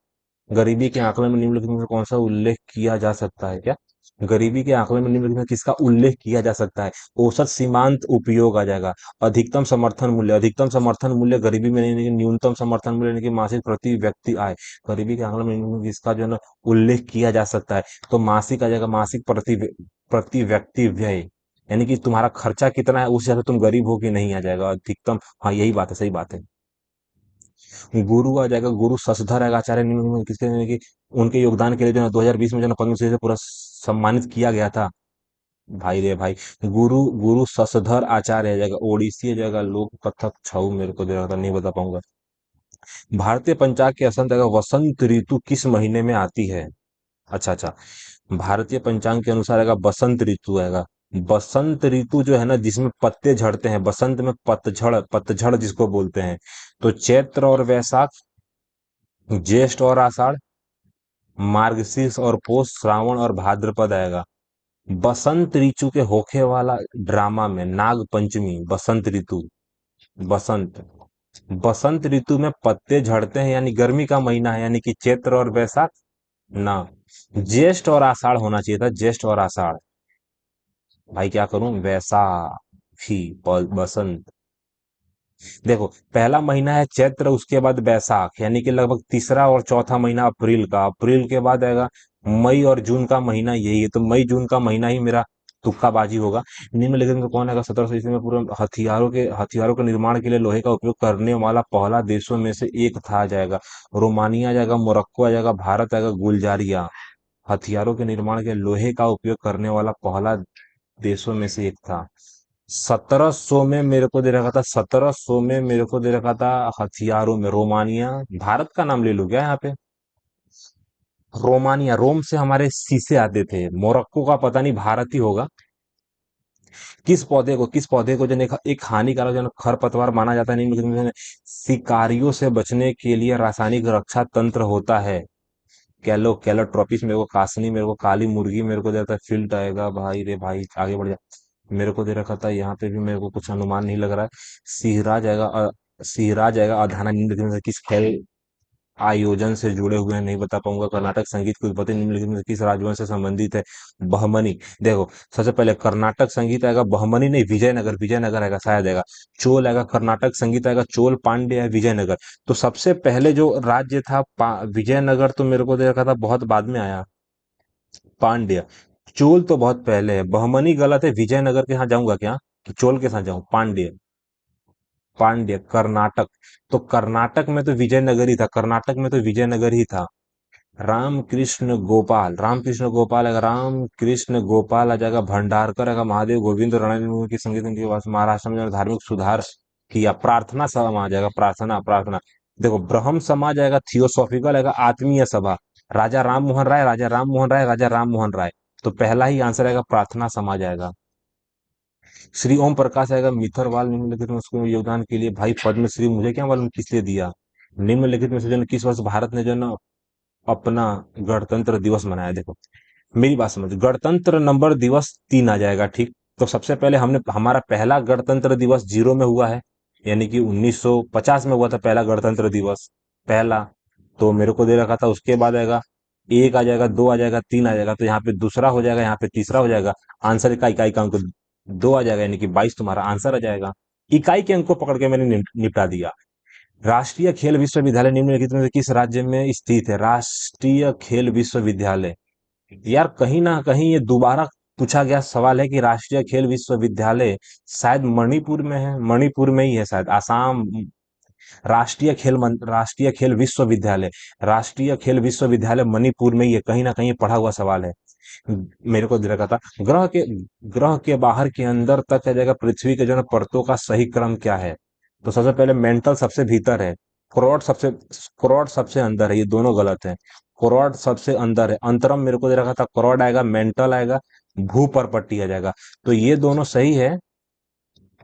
गरीबी के आंकलन में निम्नलिखित में से कौन सा उल्लेख किया जा सकता है? क्या गरीबी के आंकलन में निम्नलिखित में किसका उल्लेख किया जा सकता है? औसत सीमांत उपयोग आ जाएगा। अधिकतम समर्थन मूल्य, अधिकतम समर्थन मूल्य गरीबी में नहीं, लेकिन न्यूनतम समर्थन मूल्य यानी कि मासिक प्रति व्यक्ति आय। गरीबी के आंकलन में निम्नलिखित में किसका जो है ना उल्लेख किया जा सकता है? तो मासिक आ जाएगा, मासिक प्रति व्यक्ति व्यय, यानी कि तुम्हारा खर्चा कितना है उस हिसाब से तुम गरीब हो कि नहीं, आ जाएगा अधिकतम। हाँ यही बात है, सही बात है। गुरु आ जाएगा, गुरु शशधर आएगा, आचार्य निम्न में किसके यानी कि उनके योगदान के लिए जो है 2020 में जो है ना पद्मश्री से पूरा सम्मानित किया गया था। भाई रे भाई, गुरु गुरु शशधर आचार्य आ जाएगा, ओडिसी आ जाएगा, लोक कथक छऊ मेरे को दे रहा था, नहीं बता पाऊंगा। भारतीय पंचांग के अंतर्गत आएगा, वसंत ऋतु किस महीने में आती है? अच्छा अच्छा, भारतीय पंचांग के अनुसार आएगा बसंत ऋतु आएगा। बसंत ऋतु जो है ना, जिसमें पत्ते झड़ते हैं, बसंत में पतझड़, पतझड़ जिसको बोलते हैं। तो चैत्र और वैशाख, ज्येष्ठ और आषाढ़, मार्गशीर्ष और पौष, श्रावण और भाद्रपद आएगा। बसंत ऋतु के होखे वाला ड्रामा में नाग पंचमी, बसंत ऋतु, बसंत, बसंत ऋतु में पत्ते झड़ते हैं, यानी गर्मी का महीना है, यानी कि चैत्र और वैशाख ना, ज्येष्ठ और आषाढ़ होना चाहिए था, ज्येष्ठ और आषाढ़। भाई क्या करूं, वैसाखी, बसंत। देखो, पहला महीना है चैत्र, उसके बाद बैसाख, यानी कि लगभग तीसरा और चौथा महीना अप्रैल का, अप्रैल के बाद आएगा मई और जून का महीना, यही है। तो मई जून का महीना ही मेरा तुक्काबाजी होगा। निम्नलिखित में कौन आएगा? 1700 ईस्वी में पूरे हथियारों के निर्माण के लिए लोहे का उपयोग करने वाला पहला देशों में से एक था, आ जाएगा। रोमानिया आ जाएगा, मोरक्को आ जाएगा, भारत आएगा, गुलजारिया। हथियारों के निर्माण के लोहे का उपयोग करने वाला पहला देशों में से एक था। 1700 में मेरे को दे रखा था, 1700 में मेरे को दे रखा था हथियारों में रोमानिया। भारत का नाम ले लो क्या यहाँ पे? रोमानिया, रोम से हमारे शीशे आते थे। मोरक्को का पता नहीं, भारत ही होगा। किस पौधे को जो एक हानिकारक जो खरपतवार माना जाता है, नहीं लेकिन शिकारियों से बचने के लिए रासायनिक रक्षा तंत्र होता है। कैलोट्रोपिस मेरे को, कासनी मेरे को, काली मुर्गी मेरे को देता है, फिल्ट आएगा। भाई रे भाई, आगे बढ़ जा। मेरे को दे रखा था, यहाँ पे भी मेरे को कुछ अनुमान नहीं लग रहा है। सिहरा जाएगा, सिहरा जाएगा, अधाना निम्नलिखित में से किस खेल आयोजन से जुड़े हुए हैं, नहीं बता पाऊंगा। कर्नाटक संगीत की उत्पत्ति निम्नलिखित में से किस राजवंश से संबंधित है? बहमनी। देखो, सबसे पहले कर्नाटक संगीत आएगा, बहमनी नहीं, विजयनगर, विजयनगर आएगा शायद आएगा। चोल आएगा, कर्नाटक संगीत आएगा, चोल, पांड्य है, विजयनगर। तो सबसे पहले जो राज्य था विजयनगर, तो मेरे को दे रखा था बहुत बाद में आया, पांड्य। चोल तो बहुत पहले है, बहमनी गलत है, विजयनगर के साथ जाऊंगा क्या, कि चोल के साथ जाऊं? पांड्य, पांड्य, कर्नाटक। तो कर्नाटक में तो विजयनगर ही था, कर्नाटक में तो विजयनगर ही था। राम कृष्ण गोपाल, राम कृष्ण गोपाल आएगा, राम कृष्ण गोपाल आ जाएगा, भंडारकर आएगा, महादेव गोविंद राणा की संगीत की आवाज, महाराष्ट्र में जो धार्मिक सुधार किया, प्रार्थना सभा आ जाएगा, प्रार्थना प्रार्थना। देखो ब्रह्म समाज आएगा, थियोसॉफिकल आएगा, आत्मीय सभा, राजा राम मोहन राय, राजा राम मोहन राय, राजा राम मोहन राय। तो पहला ही आंसर आएगा, प्रार्थना समाज आएगा। श्री ओम प्रकाश आएगा, मिथरवाल निम्नलिखित में उसको योगदान के लिए, भाई पद्मश्री मुझे क्या मालूम किस लिए दिया। निम्नलिखित में से जो है किस वर्ष भारत ने जो है ना अपना गणतंत्र दिवस मनाया। देखो मेरी बात समझ, गणतंत्र नंबर दिवस 3 आ जाएगा, ठीक। तो सबसे पहले हमने हमारा पहला गणतंत्र दिवस 0 में हुआ है, यानी कि 1950 में हुआ था पहला गणतंत्र दिवस, पहला। तो मेरे को दे रखा था, उसके बाद आएगा 1 आ जाएगा, 2 आ जाएगा, 3 आ जाएगा, तो यहाँ पे दूसरा हो जाएगा, यहाँ पे तीसरा हो जाएगा। आंसर का इकाई का अंक 2 आ जाएगा, यानी कि 22 तुम्हारा आंसर आ जाएगा। इकाई के अंक को पकड़ के मैंने निपटा दिया। राष्ट्रीय खेल विश्वविद्यालय निम्नलिखित में से किस राज्य में स्थित है? राष्ट्रीय खेल विश्वविद्यालय, यार कहीं ना कहीं ये दोबारा पूछा गया सवाल है कि राष्ट्रीय खेल विश्वविद्यालय शायद मणिपुर में है, मणिपुर में ही है शायद, आसाम। राष्ट्रीय खेल विश्वविद्यालय, राष्ट्रीय खेल विश्वविद्यालय मणिपुर में ही है, कहीं ना कहीं पढ़ा हुआ सवाल है। मेरे को दे रखा था, ग्रह के बाहर के अंदर तक आ जाएगा, पृथ्वी के जो है परतों का सही क्रम क्या है? तो सबसे पहले मेंटल सबसे भीतर है, क्रोड सबसे क्रोड सबसे अंदर है, ये दोनों गलत है। क्रोड सबसे अंदर है, अंतरम मेरे को दे रखा था, क्रोड आएगा, मेंटल आएगा, भू पर पट्टी आ जाएगा। तो ये दोनों सही है,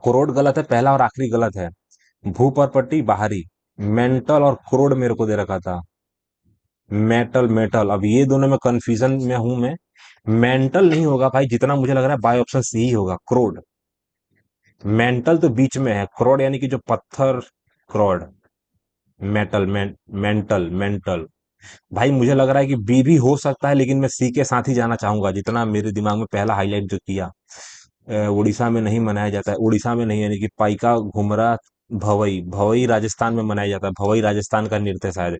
क्रोड गलत है, पहला और आखिरी गलत है। भू पर पट्टी बाहरी, मेंटल और क्रोड मेरे को दे रखा था, मेटल मेटल। अब ये दोनों में कंफ्यूजन में हूं मैं। मेंटल नहीं होगा भाई, जितना मुझे लग रहा है बाय ऑप्शन सी ही होगा, क्रोड। मेंटल तो बीच में है, क्रोड यानी कि जो पत्थर, क्रोड। Mental mental. भाई मुझे लग रहा है कि बी भी हो सकता है, लेकिन मैं सी के साथ ही जाना चाहूंगा, जितना मेरे दिमाग में पहला हाईलाइट जो किया। उड़ीसा में नहीं मनाया जाता है, उड़ीसा में नहीं, यानी कि पाइका घुमरा, भवई भवई राजस्थान में मनाया जाता है, भवई राजस्थान का नृत्य है शायद।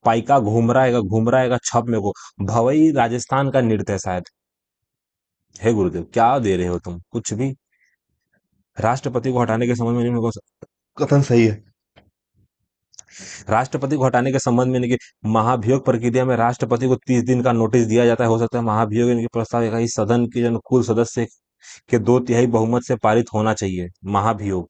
पाइका घुमरा आएगा, घुमरा आएगा, छप मेरे को, भवई राजस्थान का नृत्य है शायद। हे गुरुदेव क्या दे रहे हो तुम कुछ भी। राष्ट्रपति को हटाने के संबंध में मेरे को कथन सही है। राष्ट्रपति को हटाने के संबंध में इनकी महाभियोग प्रक्रिया में राष्ट्रपति को 30 दिन का नोटिस दिया जाता है, हो सकता है महाभियोग इनके प्रस्ताव का इस सदन के जो कुल सदस्य के 2/3 बहुमत से पारित होना चाहिए। महाभियोग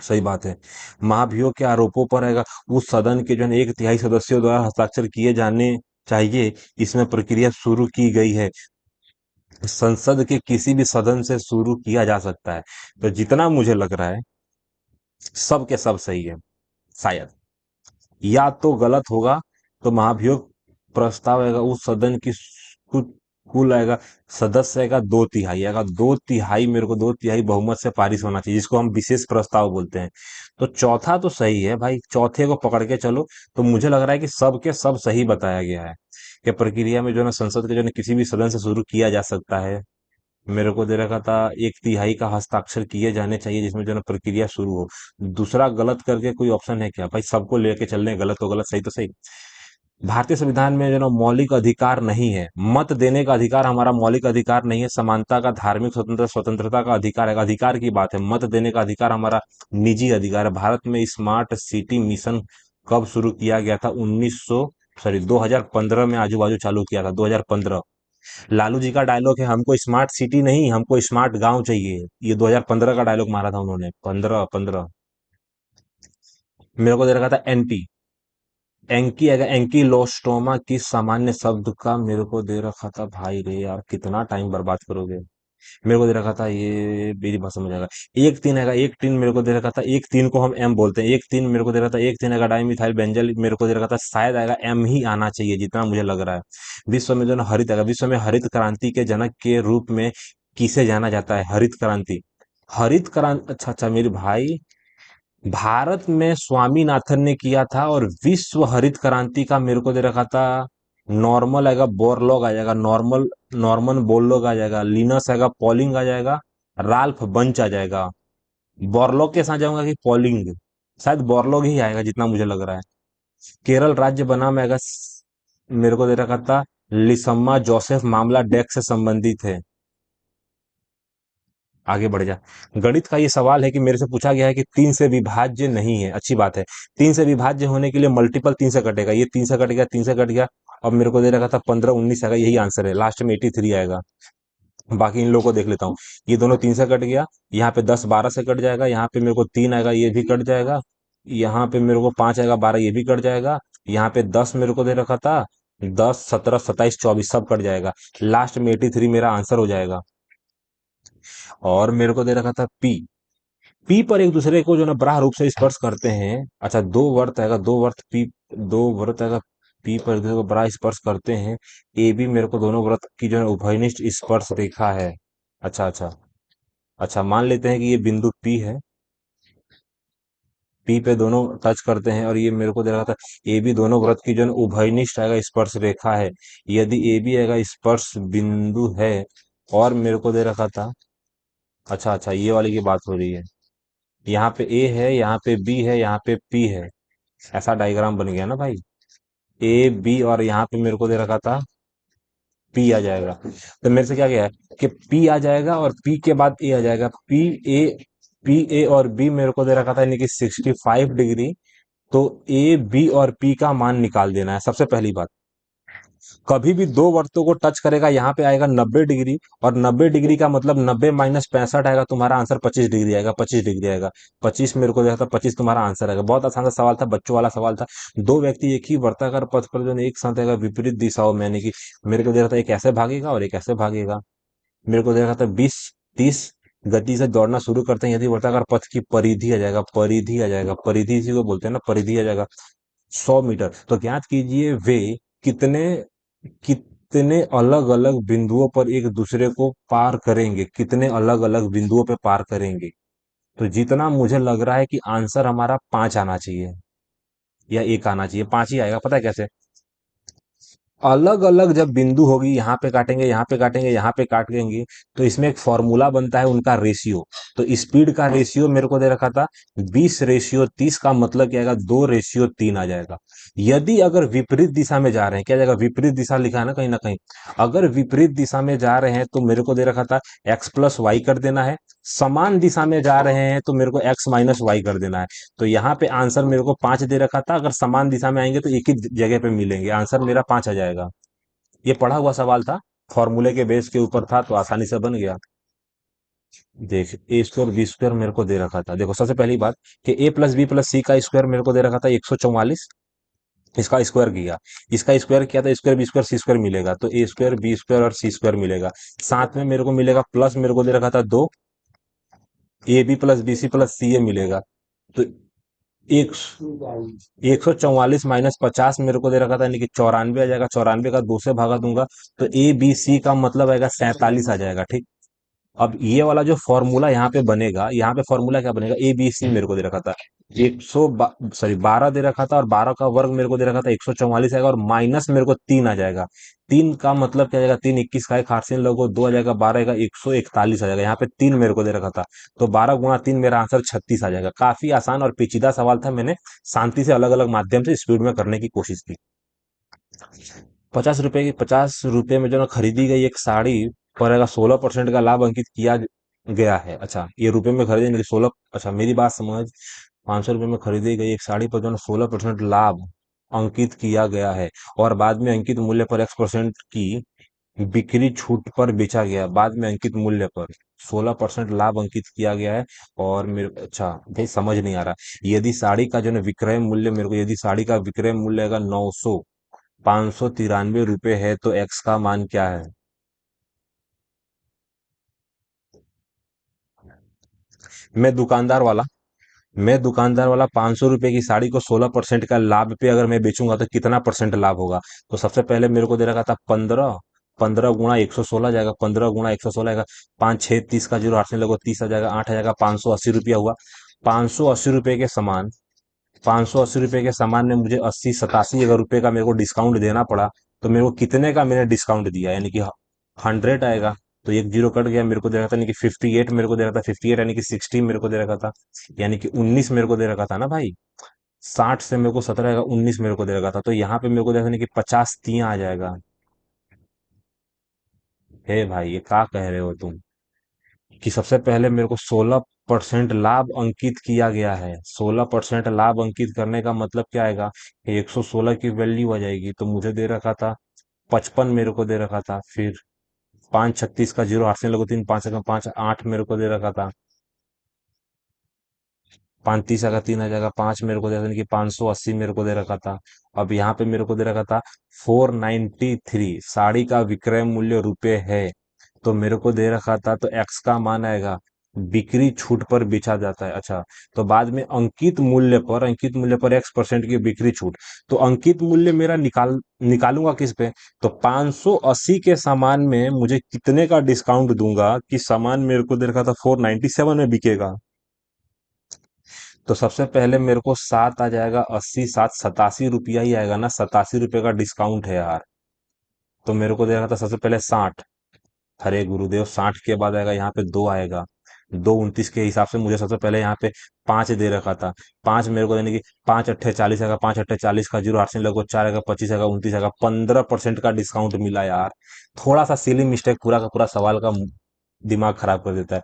सही बात है। महाभियोग के आरोपों पर आएगा, उस सदन के जो है 1/3 सदस्यों द्वारा हस्ताक्षर किए जाने चाहिए, इसमें प्रक्रिया शुरू की गई है। संसद के किसी भी सदन से शुरू किया जा सकता है। तो जितना मुझे लग रहा है सब के सब सही है शायद, या तो गलत होगा। तो महाभियोग प्रस्ताव आएगा उस सदन की कुल कुल आएगा, सदस्य आएगा 2/3 आएगा, 2/3 मेरे को 2/3 बहुमत से पारित होना चाहिए, जिसको हम विशेष प्रस्ताव बोलते हैं। तो चौथा तो सही है भाई, चौथे को पकड़ के चलो। तो मुझे लग रहा है कि सब के सब सही बताया गया है कि प्रक्रिया में जो है ना संसद के जो है ना किसी भी सदन से शुरू किया जा सकता है। मेरे को दे रखा था 1/3 का हस्ताक्षर किए जाने चाहिए, जिसमें जो है ना प्रक्रिया शुरू हो। दूसरा गलत करके कोई ऑप्शन है क्या भाई? सबको लेके चलने, गलत तो गलत, सही तो सही। भारतीय संविधान में जो ना मौलिक अधिकार नहीं है, मत देने का अधिकार हमारा मौलिक अधिकार नहीं है, समानता का, धार्मिक स्वतंत्रता का अधिकार है, अधिकार की बात है। मत देने का अधिकार हमारा निजी अधिकार है। भारत में स्मार्ट सिटी मिशन कब शुरू किया गया था? 2015 में आजू बाजू चालू किया था, 2015। लालू जी का डायलॉग है, हमको स्मार्ट सिटी नहीं, हमको स्मार्ट गांव चाहिए। ये 2015 का डायलॉग मारा था उन्होंने, 15 15। मेरे को दे रखा था एंटी, एंकी अगर एंकीलोस्टोमा की सामान्य शब्द का मेरे को दे रखा था, भाई रे यार कितना टाइम बर्बाद करोगे। मेरे को दे रखा था, ये मेरी बात समझ आएगा। 1/3 आएगा, 1/3 मेरे को दे रखा था, 1/3 को हम एम बोलते हैं, 1/3 मेरे को दे रखा था, 1/3 आएगा डाइमिथाइल बेंजल, मेरे को दे रखा था शायद आएगा एम ही आना चाहिए, जितना मुझे लग रहा है। विश्व में जो ना हरित आएगा, विश्व में हरित क्रांति के जनक के रूप में किसे जाना जाता है? हरित क्रांति, हरित क्रांति, अच्छा अच्छा मेरे भाई, भारत में स्वामीनाथन ने किया था, और विश्व हरित क्रांति का मेरे को दे रखा था, नॉर्मल आएगा, बोरलॉग आ जाएगा, नॉर्मन बोरलॉग आ जाएगा, लिनस आएगा, पॉलिंग आ जाएगा, राल्फ बंच आ जाएगा। बोरलॉग के साथ जाऊंगा कि पॉलिंग? शायद बोरलॉग ही आएगा, जितना मुझे लग रहा है। केरल राज्य बनाम आएगा, मेरे को दे रखा था लिसम्मा जोसेफ, मामला डेस्क से संबंधित है। आगे बढ़ जा। गणित का ये सवाल है कि मेरे से पूछा गया है कि 3 से विभाज्य नहीं है, अच्छी बात है। 3 से विभाज्य होने के लिए मल्टीपल 3 से कटेगा, ये 3 से कट गया, 3 से कट गया। अब मेरे को दे रखा था 15 19 आएगा, यही आंसर है, लास्ट में 83 आएगा। बाकी इन लोगों को देख लेता हूँ। ये दोनों 3 से कट गया, यहाँ पे 10 12 से कट जाएगा, यहाँ पे मेरे को 3 आएगा, ये भी कट जाएगा। यहाँ पे मेरे को 5 आएगा, 12 ये भी कट जाएगा। यहाँ पे 10 मेरे को दे रखा था, 10 17 27 24 सब कट जाएगा। लास्ट में 83 मेरा आंसर हो जाएगा। और मेरे को दे रखा था पी। पी पर एक दूसरे को जो ना बाह्य रूप से स्पर्श करते हैं। अच्छा, दो वर्त आएगा, दो वर्त पी, दो वर्त आएगा पी पर एक दूसरे को बाह्य स्पर्श करते हैं। ए बी मेरे को दोनों वर्त की जो है उभयनिष्ठ स्पर्श रेखा है। अच्छा अच्छा। अच्छा, मान लेते हैं कि ये बिंदु पी है, पी पे दोनों टच करते हैं, और ये मेरे को दे रहा था ए बी दोनों वृत्त की जो है ना उभयनिष्ठ आएगा स्पर्श रेखा है। यदि ए बी आएगा स्पर्श बिंदु है, और मेरे को दे रखा था, अच्छा अच्छा ये वाली की बात हो रही है। यहाँ पे ए है, यहाँ पे बी है, यहाँ पे पी है, ऐसा डायग्राम बन गया ना भाई। ए बी और यहाँ पे मेरे को दे रखा था पी आ जाएगा। तो मेरे से क्या गया है कि पी आ जाएगा और पी के बाद ए आ जाएगा। ए पी ए और बी मेरे को दे रखा था, यानी कि 65 डिग्री। तो ए बी और पी का मान निकाल देना है सबसे पहली बात। कभी भी दो वर्तों को टच करेगा, यहाँ पे आएगा 90 डिग्री, और 90 डिग्री का मतलब 90 माइनस 65 आएगा, तुम्हारा आंसर 25 डिग्री आएगा, 25 डिग्री आएगा। 25 मेरे को देखा था, 25 तुम्हारा आंसर आएगा। बहुत आसान सा सवाल था, बच्चों वाला सवाल था। दो व्यक्ति एक ही वर्ताकार पथ पर जो है एक साथ आएगा विपरीत दिशाओं में, यानी कि मेरे को दे रहा था एक ऐसे भागेगा और एक ऐसे भागेगा। मेरे को दे रहा था 20 30 गति से दौड़ना शुरू करते हैं, यदि वर्ताकार पथ की परिधि आ जाएगा, परिधि आ जाएगा, परिधि इसी को बोलते हैं ना, परिधि आ जाएगा 100 मीटर। तो ज्ञात कीजिए वे कितने कितने अलग अलग बिंदुओं पर एक दूसरे को पार करेंगे, कितने अलग अलग बिंदुओं पे पार करेंगे। तो जितना मुझे लग रहा है कि आंसर हमारा 5 आना चाहिए, या 1 आना चाहिए। 5 ही आएगा, पता है कैसे? अलग अलग जब बिंदु होगी, यहाँ पे काटेंगे, यहाँ पे काटेंगे, यहाँ पे काटेंगे, तो इसमें एक फॉर्मूला बनता है उनका रेशियो। तो स्पीड का रेशियो मेरे को दे रखा था 20:30, का मतलब क्या आएगा, 2:3 आ जाएगा। यदि अगर विपरीत दिशा में जा रहे हैं, क्या जाएगा, विपरीत दिशा लिखा है ना कहीं ना कहीं। अगर विपरीत दिशा में जा रहे हैं तो मेरे को दे रखा था x+y कर देना है। समान दिशा में जा रहे हैं तो मेरे को x-y कर देना है। तो यहाँ पे आंसर मेरे को 5 दे रखा था, अगर समान दिशा में आएंगे तो एक ही जगह पे मिलेंगे, आंसर मेरा 5 आ जाएगा। ये पढ़ा हुआ सवाल था, फॉर्मूले के बेस के ऊपर था, तो आसानी से बन गया। देख, ए स्क्वायर बी स्क्वायर मेरे को दे रखा था। देखो सबसे पहली बात कि ए प्लस बी प्लस सी का स्क्वायर मेरे को दे रखा था 144। इसका स्क्वायर किया, इसका स्क्वायर किया तो स्क्वायर बी स्क्वायर सी स्क्वायर मिलेगा, तो ए स्क्वायर बी स्क्वायर और सी स्क्वायर मिलेगा। साथ में मेरे को मिलेगा प्लस, मेरे को दे रखा था 2 A B plus B C plus C A मिलेगा। तो एक 144 - 50 मेरे को दे रखा था, यानी कि 94 आ जाएगा। 94 का 2 से भागा दूंगा तो ए बी सी का मतलब आएगा 47 आ जाएगा, ठीक। अब ये वाला जो फॉर्मूला यहाँ पे बनेगा, यहाँ पे फॉर्मूला क्या बनेगा, ए बी सी मेरे को दे रखा था 12 दे रखा था, और 12 का वर्ग मेरे को दे रखा था 144 आएगा, और माइनस मेरे को 3 आ जाएगा। 3 का मतलब क्या आ जाएगा, 3 21 का एक हाथ से लोगों 2 आ जाएगा, 12 का 141 आ जाएगा। यहाँ पे 3 मेरे को दे रखा था, तो 12 × 3 मेरा आंसर 36 आ जाएगा। काफी आसान और पेचीदा सवाल था, मैंने शांति से अलग अलग माध्यम से स्पीड में करने की कोशिश की। 50 रुपए में जो ना खरीदी गई एक साड़ी पर अगर 16% का लाभ अंकित किया गया है। अच्छा, ये रुपए में खरीदे नहीं, 16, अच्छा मेरी बात समझ। 500 रुपए में खरीदी गई एक साड़ी पर जो ना 16% लाभ अंकित किया गया है, और बाद में अंकित मूल्य पर x% की बिक्री छूट पर बेचा गया। बाद में अंकित मूल्य पर 16% लाभ अंकित किया गया है। और मेरे, अच्छा भाई समझ नहीं आ रहा। यदि साड़ी का जो ना विक्रय मूल्य मेरे को, यदि साड़ी का विक्रय मूल्य अगर 593 रुपए है, तो एक्स का मान क्या है? मैं दुकानदार वाला मैं दुकानदार वाला 500 रुपए की साड़ी को 16% का लाभ पे अगर मैं बेचूंगा तो कितना परसेंट लाभ होगा? तो सबसे पहले मेरे को दे रखा था 15। 15 × 116 जाएगा, 15 × 116 आएगा। 5 6 30 का जीरो 8 से लगो 30 आ जाएगा, 8 आ जाएगा, 580 रुपया हुआ। 580 रुपए के समान 580 रुपए के सामान में मुझे 80 87 अगर रुपए का मेरे को डिस्काउंट देना पड़ा, तो मेरे को कितने का मैंने डिस्काउंट दिया, यानी कि 100 आएगा। तो एक जीरो कट गया, मेरे को दे रखा था, यानी कि 58 मेरे को दे रखा था, 58 यानी कि 60 मेरे को दे रखा था, यानी कि 19 मेरे को दे रखा था ना भाई। 60 से मेरे को 17 का 19 मेरे को दे रखा था, तो यहाँ पे मेरे को दे रखा था कि 50 3 आ जाएगा। हे भाई, ये क्या कह रहे हो तुम? कि सबसे पहले मेरे को 16% लाभ अंकित किया गया है। 16% लाभ अंकित करने का मतलब क्या आएगा कि 116 की वैल्यू आ जाएगी। तो मुझे दे रखा था 55 मेरे को दे रखा था। फिर 5 36 का जीरो 8 से लगो 3 5 का 5 8 मेरे को दे रखा था। 5 30 का 3 आ जाएगा 5 मेरे को दे रखा था कि 580 मेरे को दे रखा था। अब यहाँ पे मेरे को दे रखा था 493 साड़ी का विक्रय मूल्य रुपए है। तो मेरे को दे रखा था तो एक्स का मान आएगा बिक्री छूट पर बेचा जाता है। अच्छा, तो बाद में अंकित मूल्य पर X% की बिक्री छूट। तो अंकित मूल्य मेरा निकालूंगा किस पे? तो 580 के सामान में मुझे कितने का डिस्काउंट दूंगा कि सामान मेरे को दे रखा था 497 में बिकेगा। तो सबसे पहले मेरे को सात आ जाएगा, 80 सात 87 रुपया ही आएगा ना, 87 रुपये का डिस्काउंट है यार। तो मेरे को दे रखा था सबसे पहले 60। हरे गुरुदेव, 60 के बाद आएगा यहाँ पे दो आएगा। 2 29 के हिसाब से मुझे सबसे पहले यहाँ पे पांच दे रखा था। पांच मेरे को देने की, 5 अट्ठे 40 आएगा, 5 अट्ठे 40 का जीरो 8 से लगो 4 आएगा, 25 आएगा, 29 आएगा, 15% का डिस्काउंट मिला यार। थोड़ा सा सिली मिस्टेक पूरा का पूरा सवाल का दिमाग खराब कर देता है।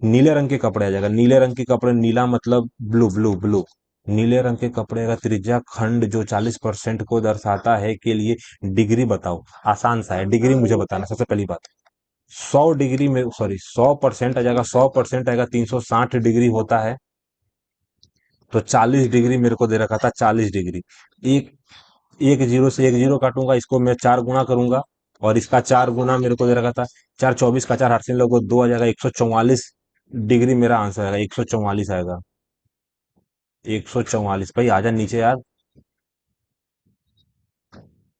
नीले रंग के कपड़े आ जाएगा। नीले रंग के कपड़े, नीला मतलब ब्लू ब्लू ब्लू। नीले रंग के कपड़े का त्रिज्या खंड जो 40% को दर्शाता है के लिए डिग्री बताओ। आसान सा है, डिग्री मुझे बताना सबसे पहली बात। 100 डिग्री में, सॉरी, 100% आ जाएगा। 100% आएगा 360 डिग्री होता है। तो 40 डिग्री मेरे को दे रखा था, 40 डिग्री। एक एक जीरो से एक जीरो काटूंगा, इसको मैं 4 गुना करूंगा और इसका 4 गुना मेरे को दे रखा था। 4 24 का 4 हाथ से लोगों दो आ जाएगा, 144 डिग्री मेरा आंसर आएगा। 144 आएगा। 144 भाई आजा नीचे यार।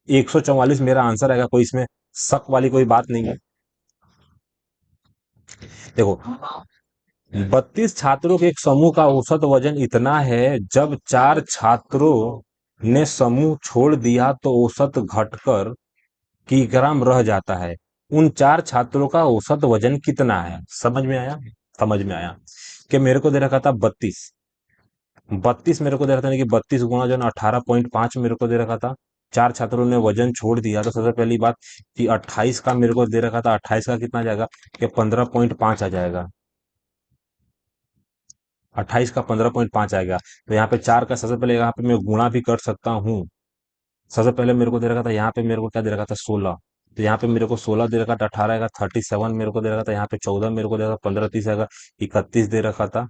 144 मेरा आंसर आएगा, कोई इसमें शक वाली कोई बात नहीं है। देखो, 32 छात्रों के एक समूह का औसत वजन इतना है, जब 4 छात्रों ने समूह छोड़ दिया तो औसत घटकर किग्राम रह जाता है। उन 4 छात्रों का औसत वजन कितना है? समझ में आया? समझ में आया कि मेरे को दे रखा था 32। 32 मेरे को दे रखा था कि 32 गुणा जो 18.5 मेरे को दे रखा था। 4 छात्रों ने वजन छोड़ दिया तो सबसे पहली बात कि 28 का मेरे को दे रखा था। 28 का कितना आ जाएगा कि 15.5 आ जाएगा। 28 का 15.5 आएगा। तो यहाँ पे 4 का सबसे पहले यहाँ पे मैं गुणा भी कर सकता हूँ। सबसे पहले मेरे को दे रखा था यहाँ पे, मेरे को क्या दे रखा था 16। तो यहाँ पे मेरे को 16 दे रखा था। 18 आएगा, 37 मेरे को दे रखा था। यहाँ पे 14 मेरे को दे रखा था। 15 30 आएगा, 31 दे रखा था।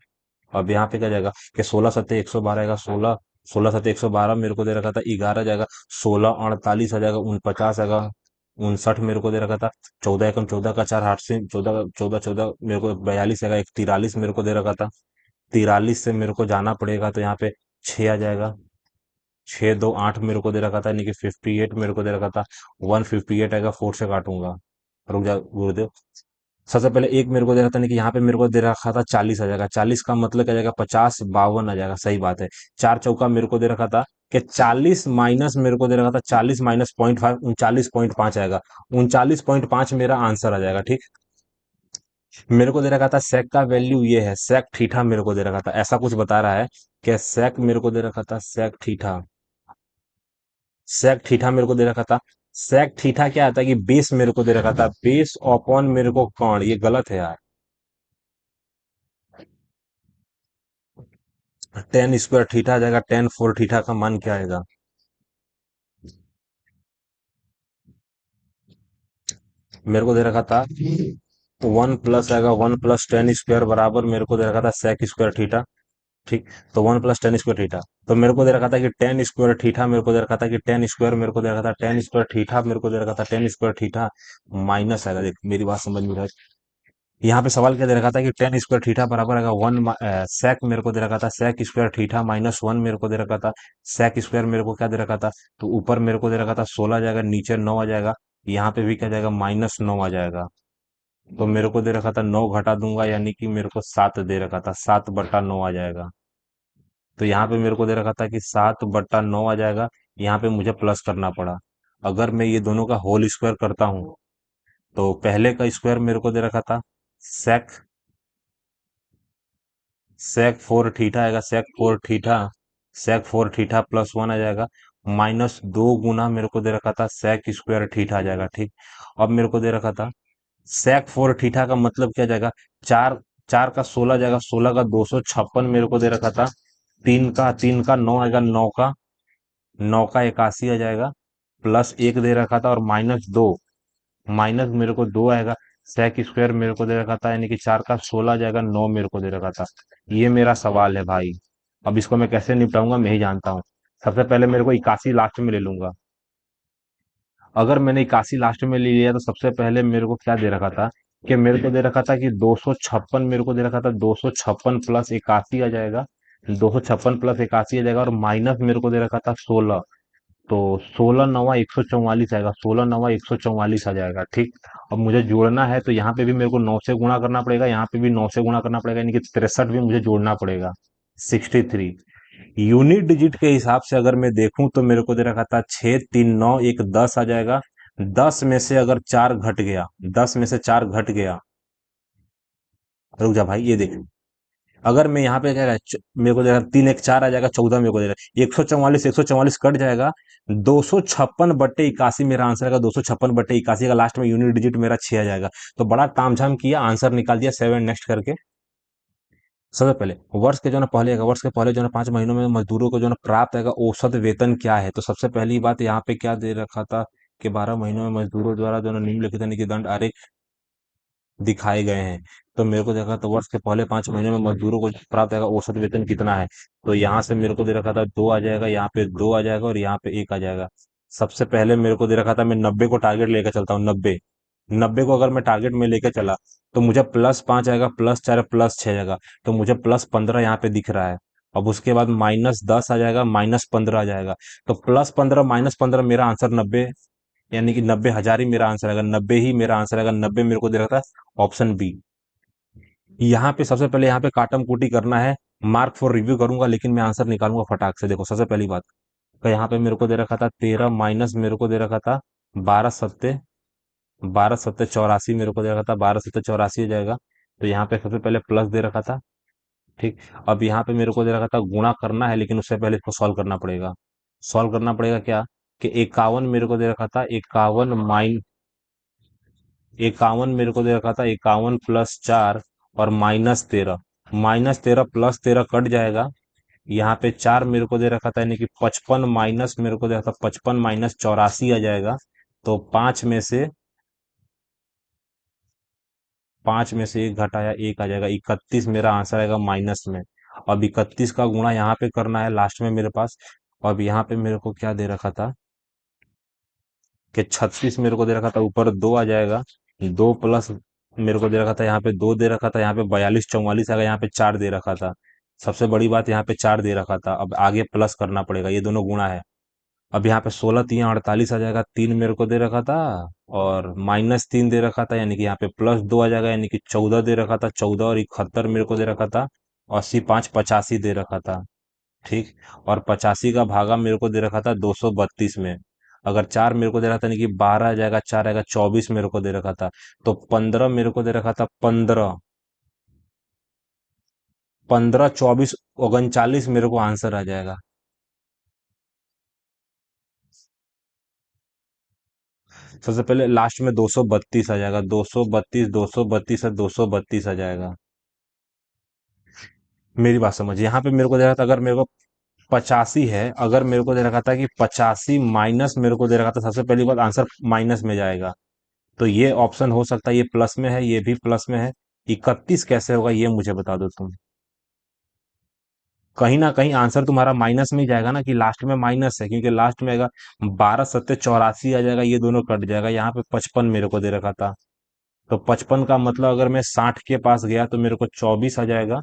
अब यहाँ पे क्या जाएगा कि 16 सत्ते 112 आएगा। 16 16 सत्ते 112 मेरे को दे रखा था। 11 जाएगा। 16 48 आ जाएगा। 49 आएगा। 59 मेरे को दे रखा था। 14 एकम 14 का 4 8 से 14 14 14 मेरे को 42 आएगा। एक 43 मेरे को दे रखा था। 43 से मेरे को जाना पड़ेगा तो यहाँ पे 6 आ जाएगा। 6 2 8 मेरे को दे रखा था, यानी कि 58 मेरे को दे रखा था। 158 आएगा, 4 से काटूंगा। रुक जा गुरुदेव। सबसे पहले एक मेरे को दे रहा था, नहीं कि यहाँ पे मेरे को दे रखा था 40 आ जाएगा। 40 का मतलब क्या जाएगा 50 52 आ जाएगा। सही बात है। 4 चौका मेरे को दे रखा था कि 40 माइनस मेरे को दे रखा था 40 माइनस 0.5 39.5 आएगा। 39.5 मेरा आंसर आ जाएगा। ठीक। मेरे को दे रखा था सेक का वैल्यू ये है, सेक थीठा मेरे को दे रखा था। ऐसा कुछ बता रहा है कि सेक मेरे को दे रखा था, सेक थीठा। सेक थीठा मेरे को दे रखा था। सेक थीठा क्या आता है कि बेस मेरे को दे रखा था, बेस अपॉन मेरे को कौन, ये गलत है यार। 10 स्क्वायर थीठा आ जाएगा। 10 4 थीठा का मान क्या आएगा? मेरे को दे रखा था 1 प्लस आएगा, 1 प्लस 10 स्क्वायर बराबर मेरे को दे रखा था सेक स्क्वायर थीठा। ठीक। तो 1 प्लस 10 स्क्वायर थीठा। तो मेरे को दे रखा था कि 10 स्क्वायर थीठा मेरे को दे रखा था कि 10 स्क्वायर मेरे को दे रखा था 10 स्क्वायर थीठा मेरे को दे रखा था 10 स्क्वायर थीठा माइनस आएगा। देख मेरी बात समझ में रहा है। यहाँ पे सवाल क्या दे रखा था कि 10 स्क्वायर थीठा बराबर आएगा सेक मेरे को दे रखा था सेक स्क्वायर थीठा माइनस 1 मेरे को दे रखा था। सेक स्क्वायर मेरे को क्या दे रखा था? तो ऊपर मेरे को दे रखा था 16 आ जाएगा, नीचे 9 आ जाएगा। यहाँ पे भी क्या जाएगा, -9 आ जाएगा। तो मेरे को दे रखा था 9 घटा दूंगा, यानी कि मेरे को 7 दे रखा था। 7/9 आ जाएगा। तो यहाँ पे मेरे को दे रखा था कि 7/9 आ जाएगा। यहाँ पे मुझे प्लस करना पड़ा। अगर मैं ये दोनों का होल स्क्वायर करता हूँ तो पहले का स्क्वायर मेरे को दे रखा था सेक सेक 4 थीठा आएगा। सेक 4 थीठा +1 आ जाएगा। -2 गुना मेरे को दे रखा था सेक स्क्वायर थीठा आ जाएगा। ठीक। अब मेरे को दे रखा था सेक फोर थीटा का मतलब क्या जाएगा? चार, चार का 16 जाएगा, 16 का 256 मेरे को दे रखा था। तीन का 9 आएगा, 9 का 81 आ जाएगा, प्लस एक दे रखा था, और माइनस 2, माइनस मेरे को 2 आएगा। सेक स्क्वायर मेरे को दे रखा था, यानी कि 4 का 16 जाएगा, 9 मेरे को दे रखा था। ये मेरा सवाल है भाई। अब इसको मैं कैसे निपटाऊंगा मैं ही जानता हूँ। सबसे पहले मेरे को 81 लास्ट में ले लूंगा। अगर मैंने 81 लास्ट में ले लिया तो सबसे पहले मेरे को क्या दे रखा था, कि मेरे को दे रखा था कि 256 मेरे को दे रखा था, 256 प्लस 81 आ जाएगा, 256 प्लस 81 आ जाएगा, और माइनस मेरे को दे रखा था 16। तो 16 नवा 144 आएगा, 16 नवा 144 आ जाएगा, ठीक। अब मुझे जोड़ना है तो यहाँ पे भी मेरे को 9 से गुणा करना पड़ेगा, यहाँ पे भी 9 से गुणा करना पड़ेगा, यानी कि 63 भी मुझे जोड़ना पड़ेगा। 63 यूनिट डिजिट के हिसाब से अगर मैं देखूं तो मेरे को दे रखा था 6, 3, 9, एक 10 आ जाएगा। 10 में से अगर 4 घट गया, 10 में से 4 घट गया, रुक जा भाई, ये देख। अगर मैं यहाँ पे क्या है, मेरे को दे रहा 3, 1, 4 आ जाएगा, 14 मेरे को दे रहा है, 144 कट जाएगा। 256/81 मेरा आंसर आएगा, 256/81 का लास्ट में यूनिट डिजिट मेरा 6 आ जाएगा। तो बड़ा तामझाम किया, आंसर निकाल दिया 7 नेक्स्ट करके। सबसे पहले वर्ष के जो है ना, पहले आएगा, वर्ष के पहले जो है ना 5 महीनों में मजदूरों को जो है ना प्राप्त आएगा औसत वेतन क्या है। तो सबसे पहली बात यहाँ पे क्या दे रखा था, कि 12 महीनों में मजदूरों द्वारा जो है ना निम्नलिखित यानी कि दंड आरेख दिखाए गए हैं। तो मेरे को देखा तो वर्ष के पहले 5 महीने में मजदूरों को प्राप्त आएगा औसत वेतन कितना है। तो यहाँ से मेरे को दे रखा था 2 आ जाएगा, यहाँ पे 2 आ जाएगा, और यहाँ पे 1 आ जाएगा। सबसे पहले मेरे को दे रखा था, मैं 90 को टारगेट लेकर चलता हूँ, 90, 90 को अगर मैं टारगेट में लेकर चला तो मुझे +5 आएगा, +4, +6 आएगा। तो मुझे +15 यहाँ पे दिख रहा है। अब उसके बाद -10 आ जाएगा, -15 आ जाएगा। तो +15 -15 मेरा आंसर 90, यानी कि 90,000 ही मेरा आंसर आएगा, 90 ही मेरा आंसर आएगा, 90 मेरे को दे रखा था ऑप्शन बी। यहाँ पे सबसे पहले यहाँ पे काटम कुटी करना है, मार्क फॉर रिव्यू करूंगा, लेकिन मैं आंसर निकालूंगा फटाक से। देखो सबसे पहली बात, तो यहाँ पे मेरे को दे रखा था 13, माइनस मेरे को दे रखा था 12 सत्ते 84 मेरे को दे रखा था, 12 सत्ते 84 हो जाएगा। तो यहाँ पे सबसे पहले प्लस दे रखा था, ठीक। अब यहाँ पे मेरे को दे रखा था गुणा करना है, लेकिन उससे पहले इसको सॉल्व करना पड़ेगा। सॉल्व करना पड़ेगा क्या, कि 51 मेरे को दे रखा था, 51 मेरे को दे रखा था, 51 +4 और -13, -13 +13 कट जाएगा। यहाँ पे 4 मेरे को दे रखा था, यानी कि 55 माइनस मेरे को दे रखा था, 55 -84 आ जाएगा। तो 5 में से एक घटाया, 1 आ जाएगा, 31 मेरा आंसर आएगा माइनस में। अब 31 का गुणा यहाँ पे करना है लास्ट में मेरे पास। अब यहाँ पे मेरे को क्या दे रखा था, कि 36 मेरे को दे रखा था, ऊपर 2 आ जाएगा, 2 प्लस मेरे को दे रखा था, यहाँ पे 2 दे रखा था, यहाँ पे 42 44 आएगा, यहाँ पे 4 दे रखा था। सबसे बड़ी बात, यहाँ पे 4 दे रखा था, अब आगे प्लस करना पड़ेगा, ये दोनों गुणा है। अब यहाँ पे 16 3 48 आ जाएगा, 3 मेरे को दे रखा था, और -3 दे रखा था, यानी कि यहाँ पे +2 आ जाएगा, यानी कि 14 दे रखा था, 14 और 71 मेरे को दे रखा था, 80 5 85 दे रखा था, ठीक। और 85 का भागा मेरे को दे रखा था 232 में। अगर 4 मेरे को दे रखा था, यानी कि 12 आ जाएगा, 4 आएगा, 24 मेरे को दे रखा था। तो 15 मेरे को दे रखा था, 15, 15 24 39 मेरे को आंसर आ जाएगा। सबसे पहले लास्ट में 232 आ जाएगा, 232 है, 232 आ जाएगा। मेरी बात समझ, यहाँ पे मेरे को दे रहा था, अगर मेरे को 85 है, अगर मेरे को दे रखा था कि 85 माइनस मेरे को दे रखा था, सबसे पहली बात आंसर माइनस में जाएगा। तो ये ऑप्शन हो सकता है, ये प्लस में है, ये भी प्लस में है। 31 कैसे होगा ये मुझे बता दो तुम। कहीं ना कहीं आंसर तुम्हारा माइनस में ही जाएगा ना, कि लास्ट में माइनस है, क्योंकि लास्ट में आएगा 12 सत्ते 84 आ जाएगा, ये दोनों कट जाएगा। यहाँ पे 55 मेरे को दे रखा था, तो 55 का मतलब अगर मैं 60 के पास गया तो मेरे को 24 आ जाएगा।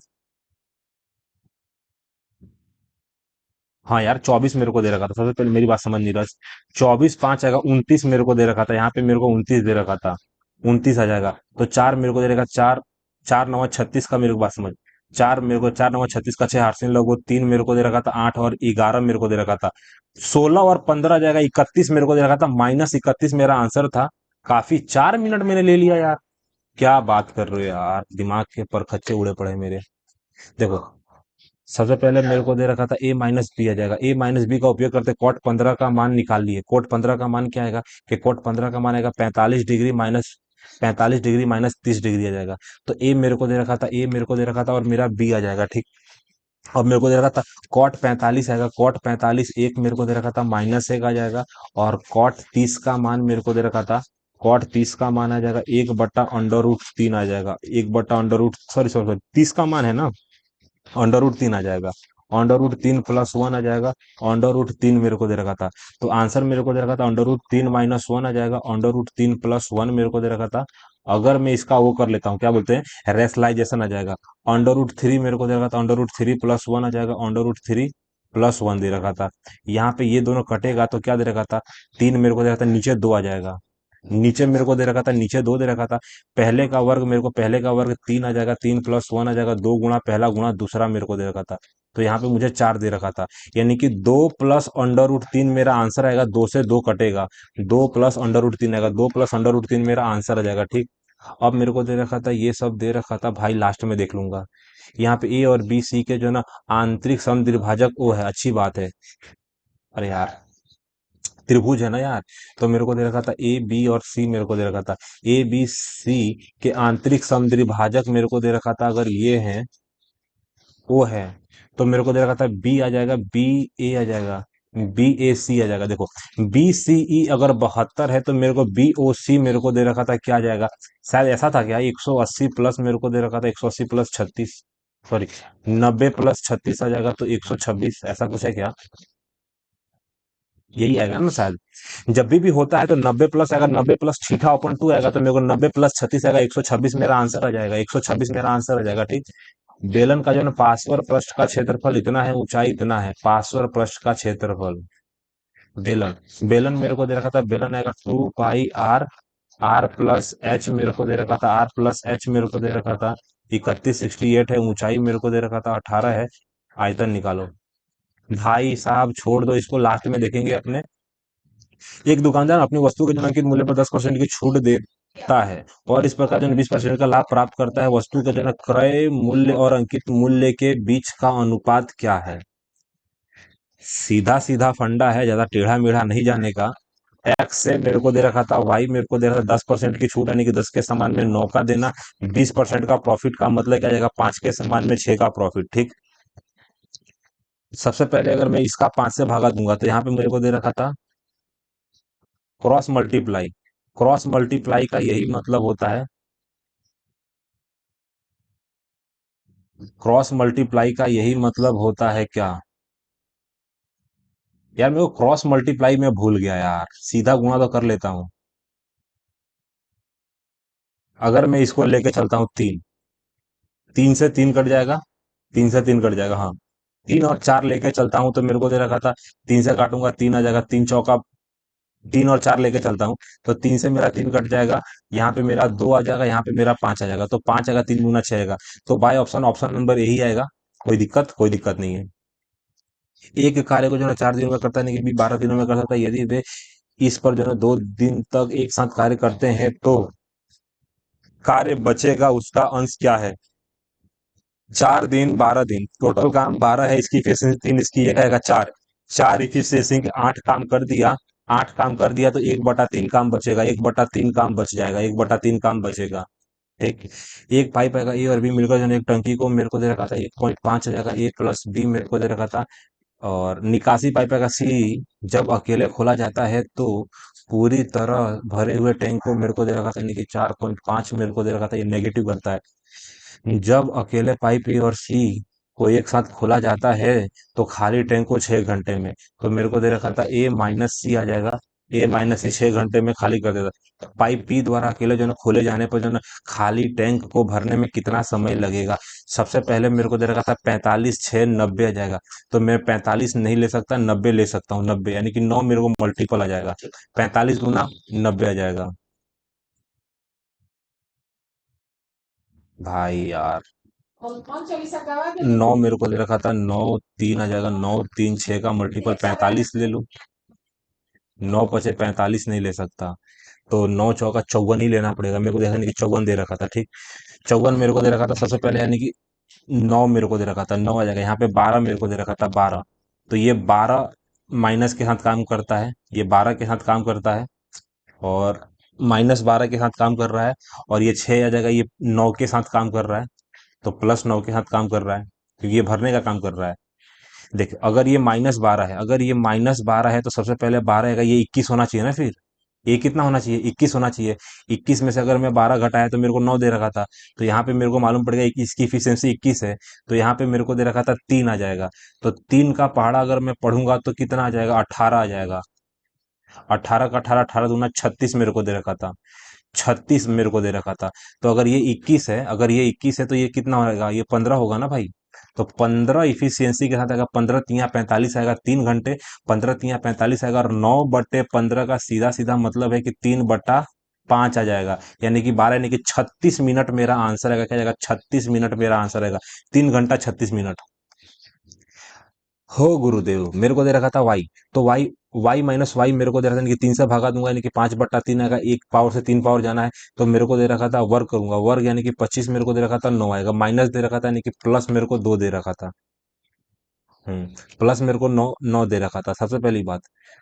हाँ यार, 24 मेरे को दे रखा था, सबसे पहले मेरी बात समझ नहीं रहा। 24 5 आएगा, 29 मेरे को दे रखा था, यहाँ पे मेरे को 29 दे रखा था, 29 आ जाएगा। तो 4 मेरे को दे रखा, 4, 4 9 36 का मेरे को बात समझ। 4 का 6 हार्सिन लोगो, 3 मेरे को दे रखा था, 8 और 11 मेरे को दे रखा था, 16 और 15 आ जाएगा, 31 मेरे को दे रखा था, -31 मेरा आंसर था। काफी 4 मिनट मैंने ले लिया यार। क्या बात कर रहे हो यार, दिमाग के परखच्चे उड़े पड़े मेरे। देखो सबसे पहले मेरे को दे रखा था a-b आ जाएगा, a-b का उपयोग करते कॉट 15 का मान निकाल लिए। कॉट 15 का मान क्या आएगा, कि कॉट 15 का मान आएगा 45 degree minus 45 degree minus 30 degree आ जाएगा। तो ए मेरे को दे रखा था, ए मेरे को दे रखा था, और मेरा बी आ जाएगा, ठीक। अब मेरे को दे रखा था कॉट 45 आएगा, कॉट 45 एक मेरे को दे रखा था -1 आ जाएगा, और कॉट 30 का मान मेरे को दे रखा था, कॉट 30 का मान आ जाएगा 1/√3 आ जाएगा, 1/√, सॉरी सॉरी सॉरी, 30 का मान है ना, √3 आ जाएगा, √3 +1 आ जाएगा, √3 मेरे को दे रखा था। तो आंसर मेरे को दे रखा था √3 -1 आ जाएगा, √3 +1 मेरे को दे रखा था। अगर मैं इसका वो कर लेता हूँ, क्या बोलते हैं, रेशलाइजेशन आ जाएगा, √3 मेरे को दे रखा था, √3 +1 आ जाएगा, √3 +1 दे रखा था। यहाँ पे ये दोनों कटेगा तो क्या दे रखा था, 3 मेरे को दे रखा था, नीचे 2 आ जाएगा, नीचे मेरे को दे रखा था, नीचे 2 दे रखा था। पहले का वर्ग मेरे को, पहले का वर्ग 3 आ जाएगा, 3 +1 आ जाएगा, 2 गुणा पहला गुणा दूसरा मेरे को दे रखा था। तो यहाँ पे मुझे 4 दे रखा था, यानी कि 2 प्लस √3 मेरा आंसर आएगा, 2 से 2 कटेगा, 2 प्लस √3 आएगा, 2 प्लस √3 मेरा आंसर आ जाएगा, ठीक। अब मेरे को दे रखा था, ये सब दे रखा था भाई, लास्ट में देख लूंगा। यहाँ पे ए और बी सी के जो है ना आंतरिक समद्विभाजक ओ है, अच्छी बात है। अरे यार, त्रिभुज है ना यार। तो मेरे को दे रखा था ए बी और सी मेरे को दे रखा था, ए बी सी के आंतरिक समद्विभाजक मेरे को दे रखा था, अगर ये है, ओ है, तो मेरे को दे रखा था बी आ जाएगा, बी ए आ जाएगा, बी ए सी आ जाएगा। देखो, बी सी ई अगर 72 है तो मेरे को बी ओ सी मेरे को दे रखा था, क्या आ जाएगा, शायद ऐसा था क्या, 180 प्लस मेरे को दे रखा था, 180 प्लस 36, सॉरी, 90 प्लस 36 आ जाएगा, तो 126, ऐसा कुछ है क्या, यही आएगा ना शायद। जब भी होता है तो 90 प्लस, अगर 90 प्लस θ/2 आएगा तो मेरे को 90 प्लस 36 आएगा, 126 मेरा आंसर आ जाएगा, 126 मेरा आंसर आ जाएगा, ठीक। बेलन का जो है ना पार्श्व पृष्ठ का क्षेत्रफल इतना है, ऊंचाई इतना है, पार्श्व पृष्ठ का क्षेत्रफल, बेलन, बेलन मेरे को दे रखा था, बेलन आएगा 2πr, आर प्लस एच मेरे को दे रखा था, आर प्लस एच मेरे को दे रखा था 3168 है, ऊंचाई मेरे को दे रखा था 18 है। आयतन निकालो। भाई साहब छोड़ दो इसको, लास्ट में देखेंगे अपने। एक दुकानदार अपनी वस्तु के जो अंकित मूल्य पर 10% की छूट देता है और इस प्रकार जो 20% का लाभ प्राप्त करता है, वस्तु के जो है क्रय मूल्य और अंकित मूल्य के बीच का अनुपात क्या है। सीधा सीधा फंडा है, ज्यादा टेढ़ा मेढ़ा नहीं जाने का। एक्स से मेरे को दे रखा था, वाई मेरे को दे रखा था 10% की छूट, यानी कि 10 के समान में 9 का देना, 20% का प्रॉफिट का मतलब क्या जाएगा, 5 के समान में 6 का प्रॉफिट, ठीक। सबसे पहले अगर मैं इसका 5 से भागा दूंगा तो यहाँ पे मेरे को दे रखा था क्रॉस मल्टीप्लाई, क्रॉस मल्टीप्लाई का यही मतलब होता है, क्रॉस मल्टीप्लाई का यही मतलब होता है क्या, यार मेरे को क्रॉस मल्टीप्लाई में भूल गया यार, सीधा गुणा तो कर लेता हूँ। अगर मैं इसको लेके चलता हूँ 3, 3 से 3 कट जाएगा, 3 से 3 कट जाएगा, हाँ। 3 और 4 लेके चलता हूँ तो मेरे को दे रखा था, 3 से काटूंगा 3 आ जाएगा, 3 चौका, 3 और 4 लेके चलता हूँ तो 3 से मेरा 3 कट जाएगा, यहाँ पे मेरा 2 आ जाएगा, यहाँ पे मेरा 5 आ जाएगा, तो 5 आएगा, 3 गुना 6 आएगा। तो बाय ऑप्शन, ऑप्शन नंबर यही आएगा। कोई दिक्कत, कोई दिक्कत नहीं है। एक कार्य को जो है 4 दिनों में करता है, नहीं कि 12 दिनों में कर सकता है, यदि वे इस पर जो है 2 दिन तक एक साथ कार्य करते हैं तो कार्य बचेगा उसका अंश क्या है। 4 दिन 12 दिन, टोटल काम 12 है, इसकी एफिशिएंसी 3, इसकी एक आएगा 4, 4 एफिशिएंसी 8 काम कर दिया, 8 काम कर दिया तो 1/3 काम बचेगा, 1/3 काम बच जाएगा, 1/3 काम बचेगा, ठीक। एक पाइप आएगा, ए और बी मिलकर जो है एक टंकी को मेरे को दे रखा था 1.5 आ जाएगा, ए प्लस बी मेरे को दे रखा था, और निकासी पाइप का सी जब अकेले खोला जाता है तो पूरी तरह भरे हुए टैंक को मेरे को दे रखा था, यानी कि 4.5 मेरे को दे रखा था, ये नेगेटिव करता है। जब अकेले पाइप ए और सी को एक साथ खोला जाता है तो खाली टैंक को 6 घंटे में, तो मेरे को दे रखा था ए माइनस सी आ जाएगा, ए माइनस सी 6 घंटे में खाली कर देता। पाइप बी द्वारा अकेले जो है ना खोले जाने पर जो है ना खाली टैंक को भरने में कितना समय लगेगा। सबसे पहले मेरे को दे रखा था 45 6 90 आ जाएगा, तो मैं 45 नहीं ले सकता, 90 ले सकता हूँ, 90 यानी कि 9 मेरे को मल्टीपल आ जाएगा, 45 गुना 90 आ जाएगा। भाई यार, 9 मेरे को दे रखा था, 9 3 आ जाएगा, 9 3 6 का मल्टीपल 45 ले लूं, 9 × 5 = 45 नहीं ले सकता, तो 9 × 4 = 54 ही लेना पड़ेगा मेरे को, देखा नहीं कि 54 दे रखा था, ठीक। 54 मेरे को दे रखा था सबसे पहले, यानी कि 9 मेरे को दे रखा था, 9 आ जाएगा, यहाँ पे 12 मेरे को दे रखा था, 12, तो ये 12 माइनस के साथ काम करता है, ये 12 के साथ काम करता है, और -12 के साथ काम कर रहा है, और ये 6 आ जाएगा, ये 9 के साथ काम कर रहा है, तो +9 के साथ काम कर रहा है, क्योंकि ये भरने का काम कर रहा है। देख, अगर ये -12 है, अगर ये -12 है, तो सबसे पहले 12 है, ये 21 होना चाहिए ना फिर। ये कितना होना चाहिए? 21 होना चाहिए। 21 में से अगर मैं 12 घटाया तो मेरे को 9 दे रखा था। तो यहाँ पे मेरे को मालूम पड़ गया कि इसकी इफिशियंसी 21 है। तो यहाँ पे मेरे को दे रखा था 3 आ जाएगा। तो 3 का पहाड़ा अगर मैं पढ़ूंगा तो कितना आ जाएगा? 18 आ जाएगा। 18 का 18, 18 दूना 36 मेरे को दे रखा था। 36 मेरे को दे रखा था। तो अगर ये 21 है, अगर ये 21 है, तो ये कितना होगा? ये 15 होगा ना भाई। तो 15 इफिशियंसी के साथ आएगा, 15 तिया 45 आएगा, 3 घंटे। 15 तिया 45 आएगा, और 9/15 का सीधा सीधा मतलब है कि 3/5 आ जाएगा। यानी कि 12, यानी कि 36 मिनट मेरा आंसर आएगा। क्या जाएगा? 36 मिनट मेरा आंसर आएगा। 3 घंटा 36 मिनट। हो गुरुदेव, मेरे को दे रखा था वाई। तो वाई, वाई मेरे को दे रखा था, यानी कि 3 से भागा दूंगा, यानी कि 5/3 आएगा। एक पावर से 3 पावर जाना है। तो मेरे को दे रखा था वर्ग करूंगा, वर्ग यानी कि 25 मेरे को दे रखा था, 9 आएगा। माइनस दे रखा था, यानी कि प्लस मेरे को 2 दे रखा था। प्लस मेरे को 9, 9 दे रखा था सबसे पहली बात।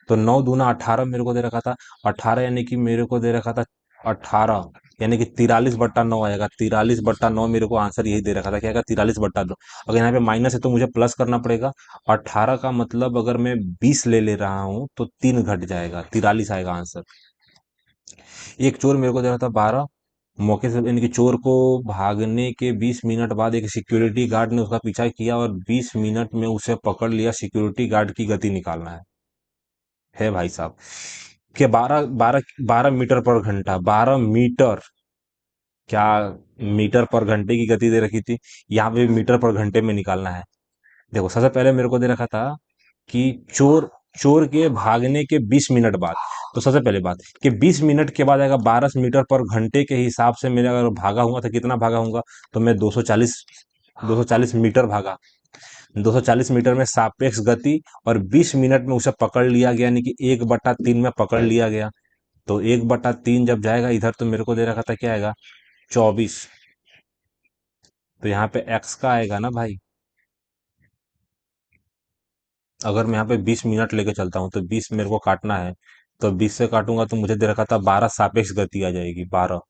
तो 9 दूना 18 मेरे को दे रखा था। 18 यानी कि मेरे को दे रखा था 18, यानी कि 43/9 आएगा। 43/9 मेरे को आंसर यही दे रखा था। क्या आएगा? 43/2। अगर यहाँ पे माइनस है तो मुझे प्लस करना पड़ेगा। 18 का मतलब अगर मैं 20 ले ले रहा हूँ तो 3 घट जाएगा, 43 आएगा आंसर। एक चोर मेरे को दे रहा था 12। मौके से, यानी कि चोर को भागने के 20 मिनट बाद एक सिक्योरिटी गार्ड ने उसका पीछा किया और 20 मिनट में उसे पकड़ लिया। सिक्योरिटी गार्ड की गति निकालना है भाई साहब। कि 12 मीटर पर घंटा, 12 मीटर, क्या मीटर पर घंटे की गति दे रखी थी। यहाँ पे मीटर पर घंटे में निकालना है। देखो, सबसे पहले मेरे को दे रखा था कि चोर चोर के भागने के 20 मिनट बाद। तो सबसे पहले बात कि 20 मिनट के बाद आएगा 12 मीटर पर घंटे के हिसाब से मेरे अगर भागा हूंगा तो कितना भागा हूंगा? तो मैं 240 मीटर भागा। 240 मीटर में सापेक्ष गति, और 20 मिनट में उसे पकड़ लिया गया, यानी कि 1/3 में पकड़ लिया गया। तो 1/3 जब जाएगा इधर तो मेरे को दे रखा था, क्या आएगा? 24। तो यहाँ पे एक्स का आएगा ना भाई। अगर मैं यहाँ पे 20 मिनट लेके चलता हूँ तो 20 मेरे को काटना है। तो 20 से काटूंगा तो मुझे दे रखा था 12 सापेक्ष गति आ जाएगी, 12।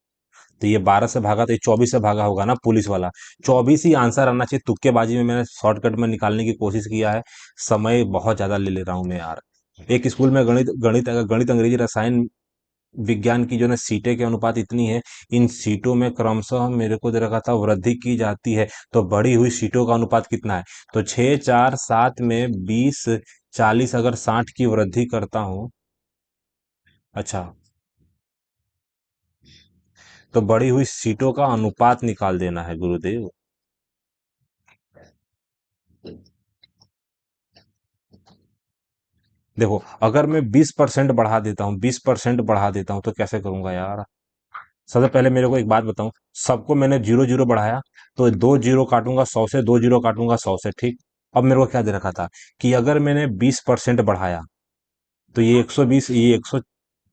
तो ये 12 से भागा तो ये 24 से भागा होगा ना पुलिस वाला। 24 ही आंसर आना चाहिए। तुक्केबाजी में मैंने शॉर्टकट में निकालने की कोशिश किया है। समय बहुत ज्यादा ले ले रहा हूँ मैं यार। एक स्कूल में गणित गणित गणित अंग्रेजी रसायन विज्ञान की जो है सीटें के अनुपात इतनी है। इन सीटों में क्रमशः मेरे को दे रखा था वृद्धि की जाती है। तो बढ़ी हुई सीटों का अनुपात कितना है? तो 6, 4, 7 में 20, 40, अगर 60 की वृद्धि करता हूँ। अच्छा, तो बढ़ी हुई सीटों का अनुपात निकाल देना है गुरुदेव। देखो, अगर मैं 20% बढ़ा देता हूँ, 20% बढ़ा देता हूँ तो कैसे करूंगा यार? सबसे पहले मेरे को एक बात बताऊं। सबको मैंने 0, 0 बढ़ाया। तो 2 जीरो काटूंगा 100 से, 2 जीरो काटूंगा 100 से, ठीक। अब मेरे को क्या दे रखा था कि अगर मैंने 20% बढ़ाया तो ये 120,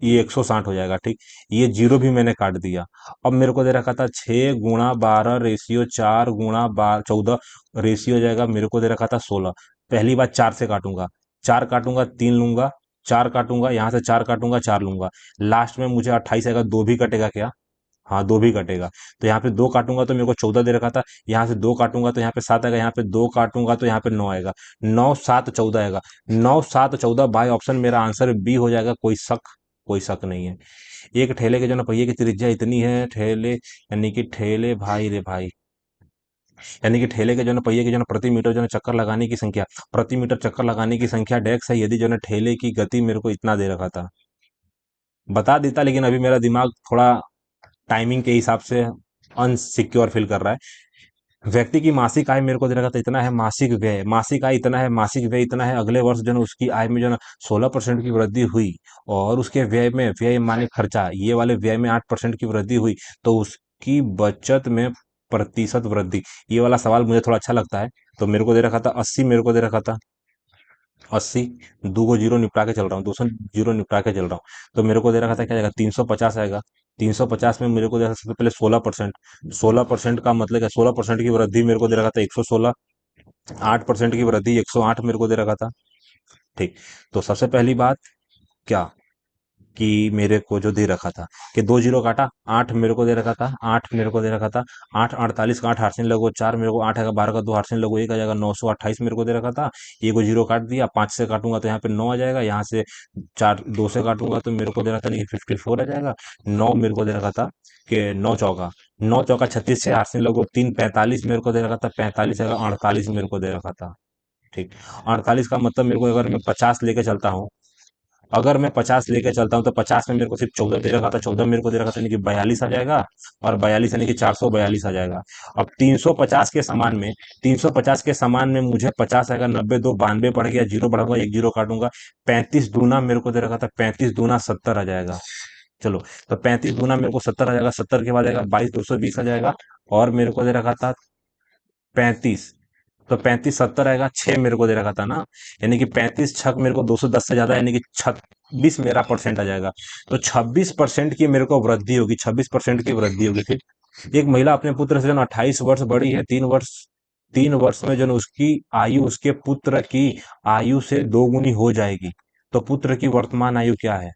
ये 160 हो जाएगा, ठीक। ये जीरो भी मैंने काट दिया। अब मेरे को दे रखा था 6 × 12 रेशियो 4 × 14 रेशियो हो जाएगा। मेरे को दे रखा था 16। पहली बात 4 से काटूंगा, 4 काटूंगा 3 लूंगा, 4 काटूंगा यहाँ से, 4 काटूंगा 4 लूंगा। लास्ट में मुझे 28 आएगा। 2 भी कटेगा क्या? हाँ, 2 भी कटेगा। तो यहाँ पे 2 काटूंगा तो मेरे को 14 दे रखा था। यहाँ से 2 काटूंगा तो यहाँ पे 7 आएगा। यहाँ पे 2 काटूंगा तो यहाँ पे 9 आएगा। 9, 7, 14 आएगा। 9, 7, 14 बाय ऑप्शन मेरा आंसर बी हो जाएगा। कोई शक नहीं है। एक ठेले के जो ना पहिए की त्रिज्या इतनी है, ठेले यानी कि ठेले भाई रे भाई, यानी कि ठेले के जो ना पहिए के जो ना प्रति मीटर जो ना चक्कर लगाने की संख्या, प्रति मीटर चक्कर लगाने की संख्या डेक्स है। यदि जो ना ठेले की गति मेरे को इतना दे रखा था, बता देता, लेकिन अभी मेरा दिमाग थोड़ा टाइमिंग के हिसाब से अनसिक्योर फील कर रहा है। व्यक्ति की मासिक आय मेरे को दे रखा था इतना है, मासिक आय इतना है, मासिक व्यय इतना है। अगले वर्ष जो है उसकी आय में जो है 16% की वृद्धि हुई, और उसके व्यय माने खर्चा, ये वाले व्यय में 8% की वृद्धि हुई। तो उसकी बचत में प्रतिशत वृद्धि। ये वाला सवाल मुझे थोड़ा अच्छा लगता है। तो मेरे को दे रखा था 80, मेरे को दे रखा था 80। 2 को 0 निपटा के चल रहा हूँ, 200 निपटा के चल रहा हूँ। तो मेरे को दे रखा था, क्या जाएगा? 350 आएगा। 350 में मेरे को दे रखा था सबसे पहले 16%। 16% का मतलब क्या? 16% की वृद्धि मेरे को दे रखा था 116। 8% की वृद्धि 108 मेरे को दे रखा था, ठीक। तो सबसे पहली बात क्या, कि मेरे को जो दे रखा था कि 2 जीरो काटा, 8 मेरे को दे रखा था, 8 मेरे को दे रखा था, 8 48 का 8 हाथ से लगो, 4 मेरे को 8 आएगा, 12 का 2 हाथ से लगो, 1 आ जाएगा, 928 मेरे को दे रखा था। ये को जीरो काट दिया, 5 से काटूंगा तो यहाँ पे 9 आ जाएगा, यहाँ से 4 2 से काटूंगा तो मेरे को दे रखा था नहीं 54 आ जाएगा। 9 मेरे को दे रखा था कि 9 चौका 36 से 8 से लगो 3 45 मेरे को दे रखा था, 45 आएगा, 48 मेरे को दे रखा था। ठीक, 48 का मतलब मेरे को अगर मैं 50 लेके चलता हूँ, अगर मैं 50 लेके चलता हूँ तो 50 में मेरे को सिर्फ 14 दे रखा था, 14 मेरे को दे रखा था यानी कि 42 आ जाएगा, और 42 यानी कि 442 आ जाएगा। अब 350 के समान में, 350 के समान में मुझे 50 आएगा, 90 दो 92 पड़ गया, जीरो बढ़ाऊंगा, एक जीरो काटूंगा, 35 दूना मेरे को दे रखा था, 35 दूना 70 आ जाएगा। चलो, तो 35 दूना मेरे को 70 आ जाएगा, 70 के बाद आएगा 22 220 आ जाएगा, और मेरे को दे रखा था 35, तो 35 70 आएगा, 6 मेरे को दे रखा था ना, यानी कि 35 छक मेरे को 210 से ज्यादा, यानी कि 26 मेरा परसेंट आ जाएगा। तो 26% की मेरे को वृद्धि होगी, 26% की वृद्धि होगी। ठीक, एक महिला अपने पुत्र से जो 28 वर्ष बड़ी है, 3 वर्ष में जो न उसकी आयु उसके पुत्र की आयु से दोगुनी हो जाएगी। तो पुत्र की वर्तमान आयु क्या है?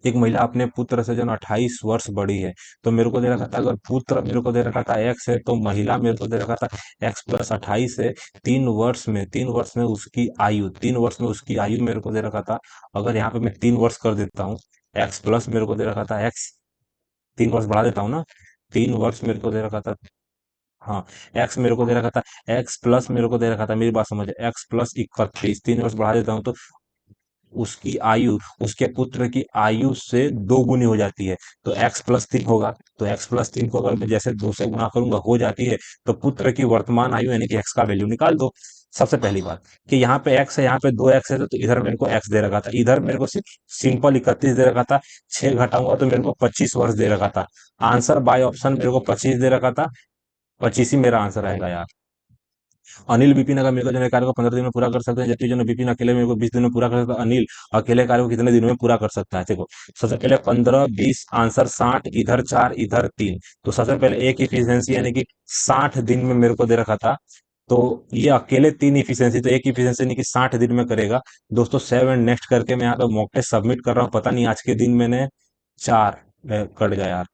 एक महिला अपने पुत्र से जो 28 वर्ष बड़ी है, तो मेरे को दे रखा था अगर पुत्र मेरे को दे रखा था एक्स है, तो महिला मेरे को दे रखा था x+28 है। 3 वर्ष में उसकी आयु मेरे को दे रखा था। अगर यहाँ पे मैं 3 वर्ष कर देता हूँ, एक्स प्लस मेरे को दे रखा था एक्स, 3 वर्ष बढ़ा देता हूँ ना, 3 वर्ष मेरे को दे रखा था, हाँ, एक्स मेरे को दे रखा था, एक्स प्लस मेरे को दे रखा था, मेरी बात समझ, x+31, 3 वर्ष बढ़ा देता हूँ तो उसकी आयु उसके पुत्र की आयु से दोगुनी हो जाती है। तो x+3 होगा, तो x+3 को अगर मैं जैसे 2 से गुणा करूंगा हो जाती है, तो पुत्र की वर्तमान आयु यानी कि x का वैल्यू निकाल दो। सबसे पहली बात कि यहाँ पे x है, यहाँ पे 2x है, तो इधर मेरे को x दे रखा था, इधर मेरे को सिर्फ सिंपल 31 दे रखा था, 6 घटाऊंगा तो मेरे को 25 वर्ष दे रखा था। आंसर बाय ऑप्शन मेरे को 25 दे रखा था, 25 ही मेरा आंसर आएगा यार। अनिल विपिन अगर मेरे को जो है कार्य को 15 दिन में पूरा कर सकते हैं, जबकि जो है विपिन अकेले मेरे को 20 दिन में पूरा कर सकता है, अनिल अकेले कार्य को कितने दिनों में पूरा कर सकता है? देखो, सबसे पहले 15 20 आंसर 60, इधर 4 इधर 3, तो सबसे पहले एक इफिशियंसी यानी कि 60 दिन में मेरे को दे रखा था, तो ये अकेले 3 इफिशियंसी, तो एक इफिशियंसी यानी कि 60 दिन में करेगा। दोस्तों सेव एंड नेक्स्ट करके मैं यहाँ पे मॉक टेस्ट सबमिट कर रहा हूँ, पता नहीं आज के दिन मैंने चार कट गया यार,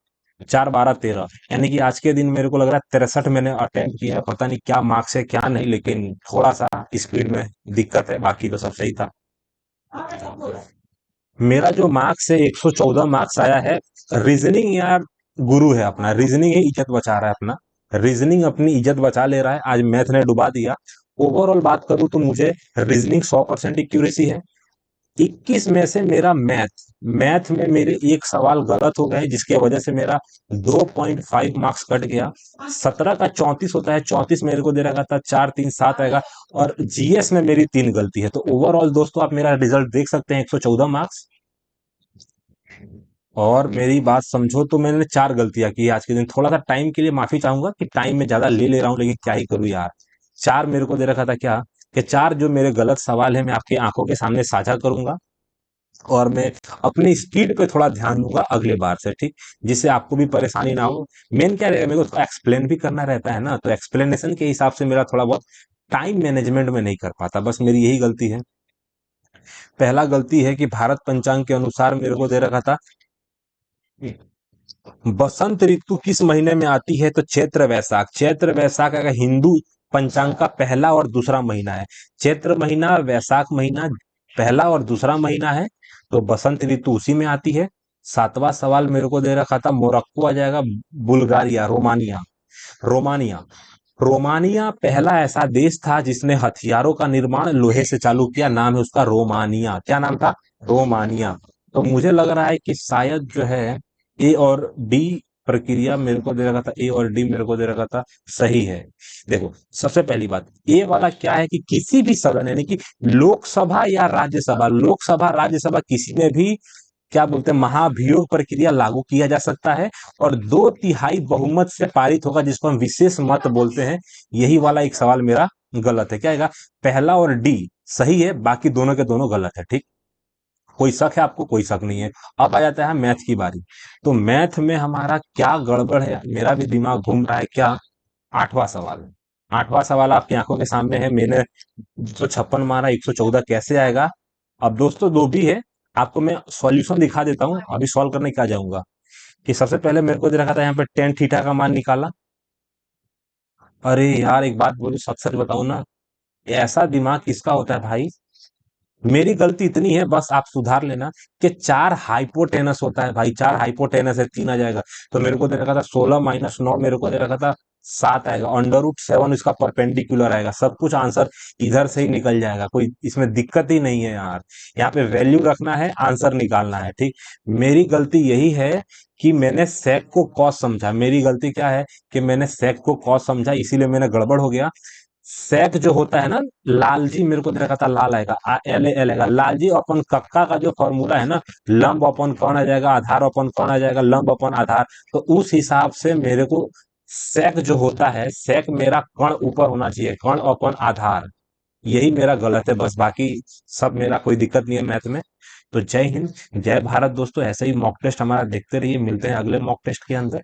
4 12 13, यानी कि आज के दिन मेरे को लग रहा है 63 मैंने अटेम्प्ट किया है, पता नहीं क्या मार्क्स है क्या नहीं, लेकिन थोड़ा सा स्पीड में दिक्कत है, बाकी तो सब सही था। मेरा जो मार्क्स है 114 मार्क्स आया है। रीजनिंग यार गुरु है अपना, रीजनिंग ही इज्जत बचा रहा है अपना, रीजनिंग अपनी इज्जत बचा ले रहा है, आज मैथ ने डुबा दिया। ओवरऑल बात करूं तो मुझे रीजनिंग 100% एक्यूरेसी है। 21 में से मेरा मैथ मैथ में मेरे एक सवाल गलत हो गए, जिसके वजह से मेरा 2.5 मार्क्स कट गया। 17 का 34 होता है, 34 मेरे को दे रखा था, 4 3 7 आएगा, और जीएस में मेरी 3 गलती है। तो ओवरऑल दोस्तों आप मेरा रिजल्ट देख सकते हैं, 114 मार्क्स। और मेरी बात समझो तो मैंने 4 गलतियां की आज के दिन, थोड़ा सा टाइम के लिए माफी चाहूंगा कि टाइम में ज्यादा ले ले रहा हूं, लेकिन क्या ही करूं यार। 4 मेरे को दे रखा था क्या, कि 4 जो मेरे गलत सवाल है मैं आपकी आंखों के सामने साझा करूंगा, और मैं अपनी स्पीड पे थोड़ा ध्यान दूंगा अगले बार से, ठीक, जिससे आपको भी परेशानी ना हो। मेन क्या रहेगा, मेरे को एक्सप्लेन भी करना रहता है ना, तो एक्सप्लेनेशन के हिसाब से मेरा थोड़ा बहुत टाइम मैनेजमेंट में नहीं कर पाता, बस मेरी यही गलती है। पहला गलती है कि भारत पंचांग के अनुसार मेरे को दे रखा था बसंत ऋतु किस महीने में आती है, तो चैत्र वैशाख, चैत्र वैशाख अगर हिंदू पंचांग का पहला और दूसरा महीना है, चैत्र महीना वैशाख महीना पहला और दूसरा महीना है, तो बसंत ऋतु उसी में आती है। 7वां सवाल मेरे को दे रखा था मोरक्को आ जाएगा, बुल्गारिया, रोमानिया, रोमानिया, रोमानिया पहला ऐसा देश था जिसने हथियारों का निर्माण लोहे से चालू किया, नाम है उसका रोमानिया, क्या नाम था, रोमानिया। तो मुझे लग रहा है कि शायद जो है ए और डी प्रक्रिया मेरे को दे रखा था, ए और डी मेरे को दे रखा था, सही है। देखो, सबसे पहली बात, ए वाला क्या है कि किसी भी सदन यानी कि लोकसभा या राज्यसभा, लोकसभा राज्यसभा किसी में भी क्या बोलते हैं महाभियोग प्रक्रिया लागू किया जा सकता है, और 2/3 बहुमत से पारित होगा, जिसको हम विशेष मत बोलते हैं। यही वाला एक सवाल मेरा गलत है, क्या आएगा, पहला और डी सही है, बाकी दोनों के दोनों गलत है, ठीक। कोई शक है आपको? कोई शक नहीं है। अब आ जाता है मैथ की बारी। तो मैथ में हमारा क्या गड़बड़ है, मेरा भी दिमाग घूम रहा है क्या। 8वां सवाल, 8वां सवाल आपकी आंखों के सामने है, मैंने जो 56 मारा 114 कैसे आएगा। अब दोस्तों दो भी है, आपको मैं सॉल्यूशन दिखा देता हूँ, अभी सॉल्व करने क्या जाऊंगा। कि सबसे पहले मेरे को दे रखा था यहाँ पे टेन थीटा का मान निकाला। अरे यार एक बात बोलो, सच सच बताओ ना, ऐसा दिमाग किसका होता है भाई। मेरी गलती इतनी है, बस आप सुधार लेना कि चार हाइपोटेनस होता है भाई, चार हाइपोटेनस है, तीन आ जाएगा। तो मेरे को दे रखा था 16 - 9, मेरे को दे रखा था 7 आएगा, अंडर रूट 7 इसका परपेंडिकुलर आएगा, सब कुछ आंसर इधर से ही निकल जाएगा, कोई इसमें दिक्कत ही नहीं है यार। यहाँ पे वैल्यू रखना है, आंसर निकालना है, ठीक। मेरी गलती यही है कि मैंने सेक को कॉस समझा, मेरी गलती क्या है कि मैंने सेक को कॉस समझा, इसीलिए मैंने गड़बड़ हो गया। सेक जो होता है ना, लालजी मेरे को दे रखा था लाल आएगा, एल एल आएगा, लालजी अपन कक्का का जो फॉर्मूला है ना, लंब अपन कौन आ जाएगा, आधार अपन कौन आ जाएगा, लंब अपन आधार। तो उस हिसाब से मेरे को सेक जो होता है, सेक मेरा कण ऊपर होना चाहिए, कण अपन आधार। यही मेरा गलत है बस, बाकी सब मेरा कोई दिक्कत नहीं है मैथ में। तो जय हिंद, जय भारत दोस्तों, ऐसे ही मॉक टेस्ट हमारा देखते रहिए, मिलते हैं अगले मॉक टेस्ट के अंदर।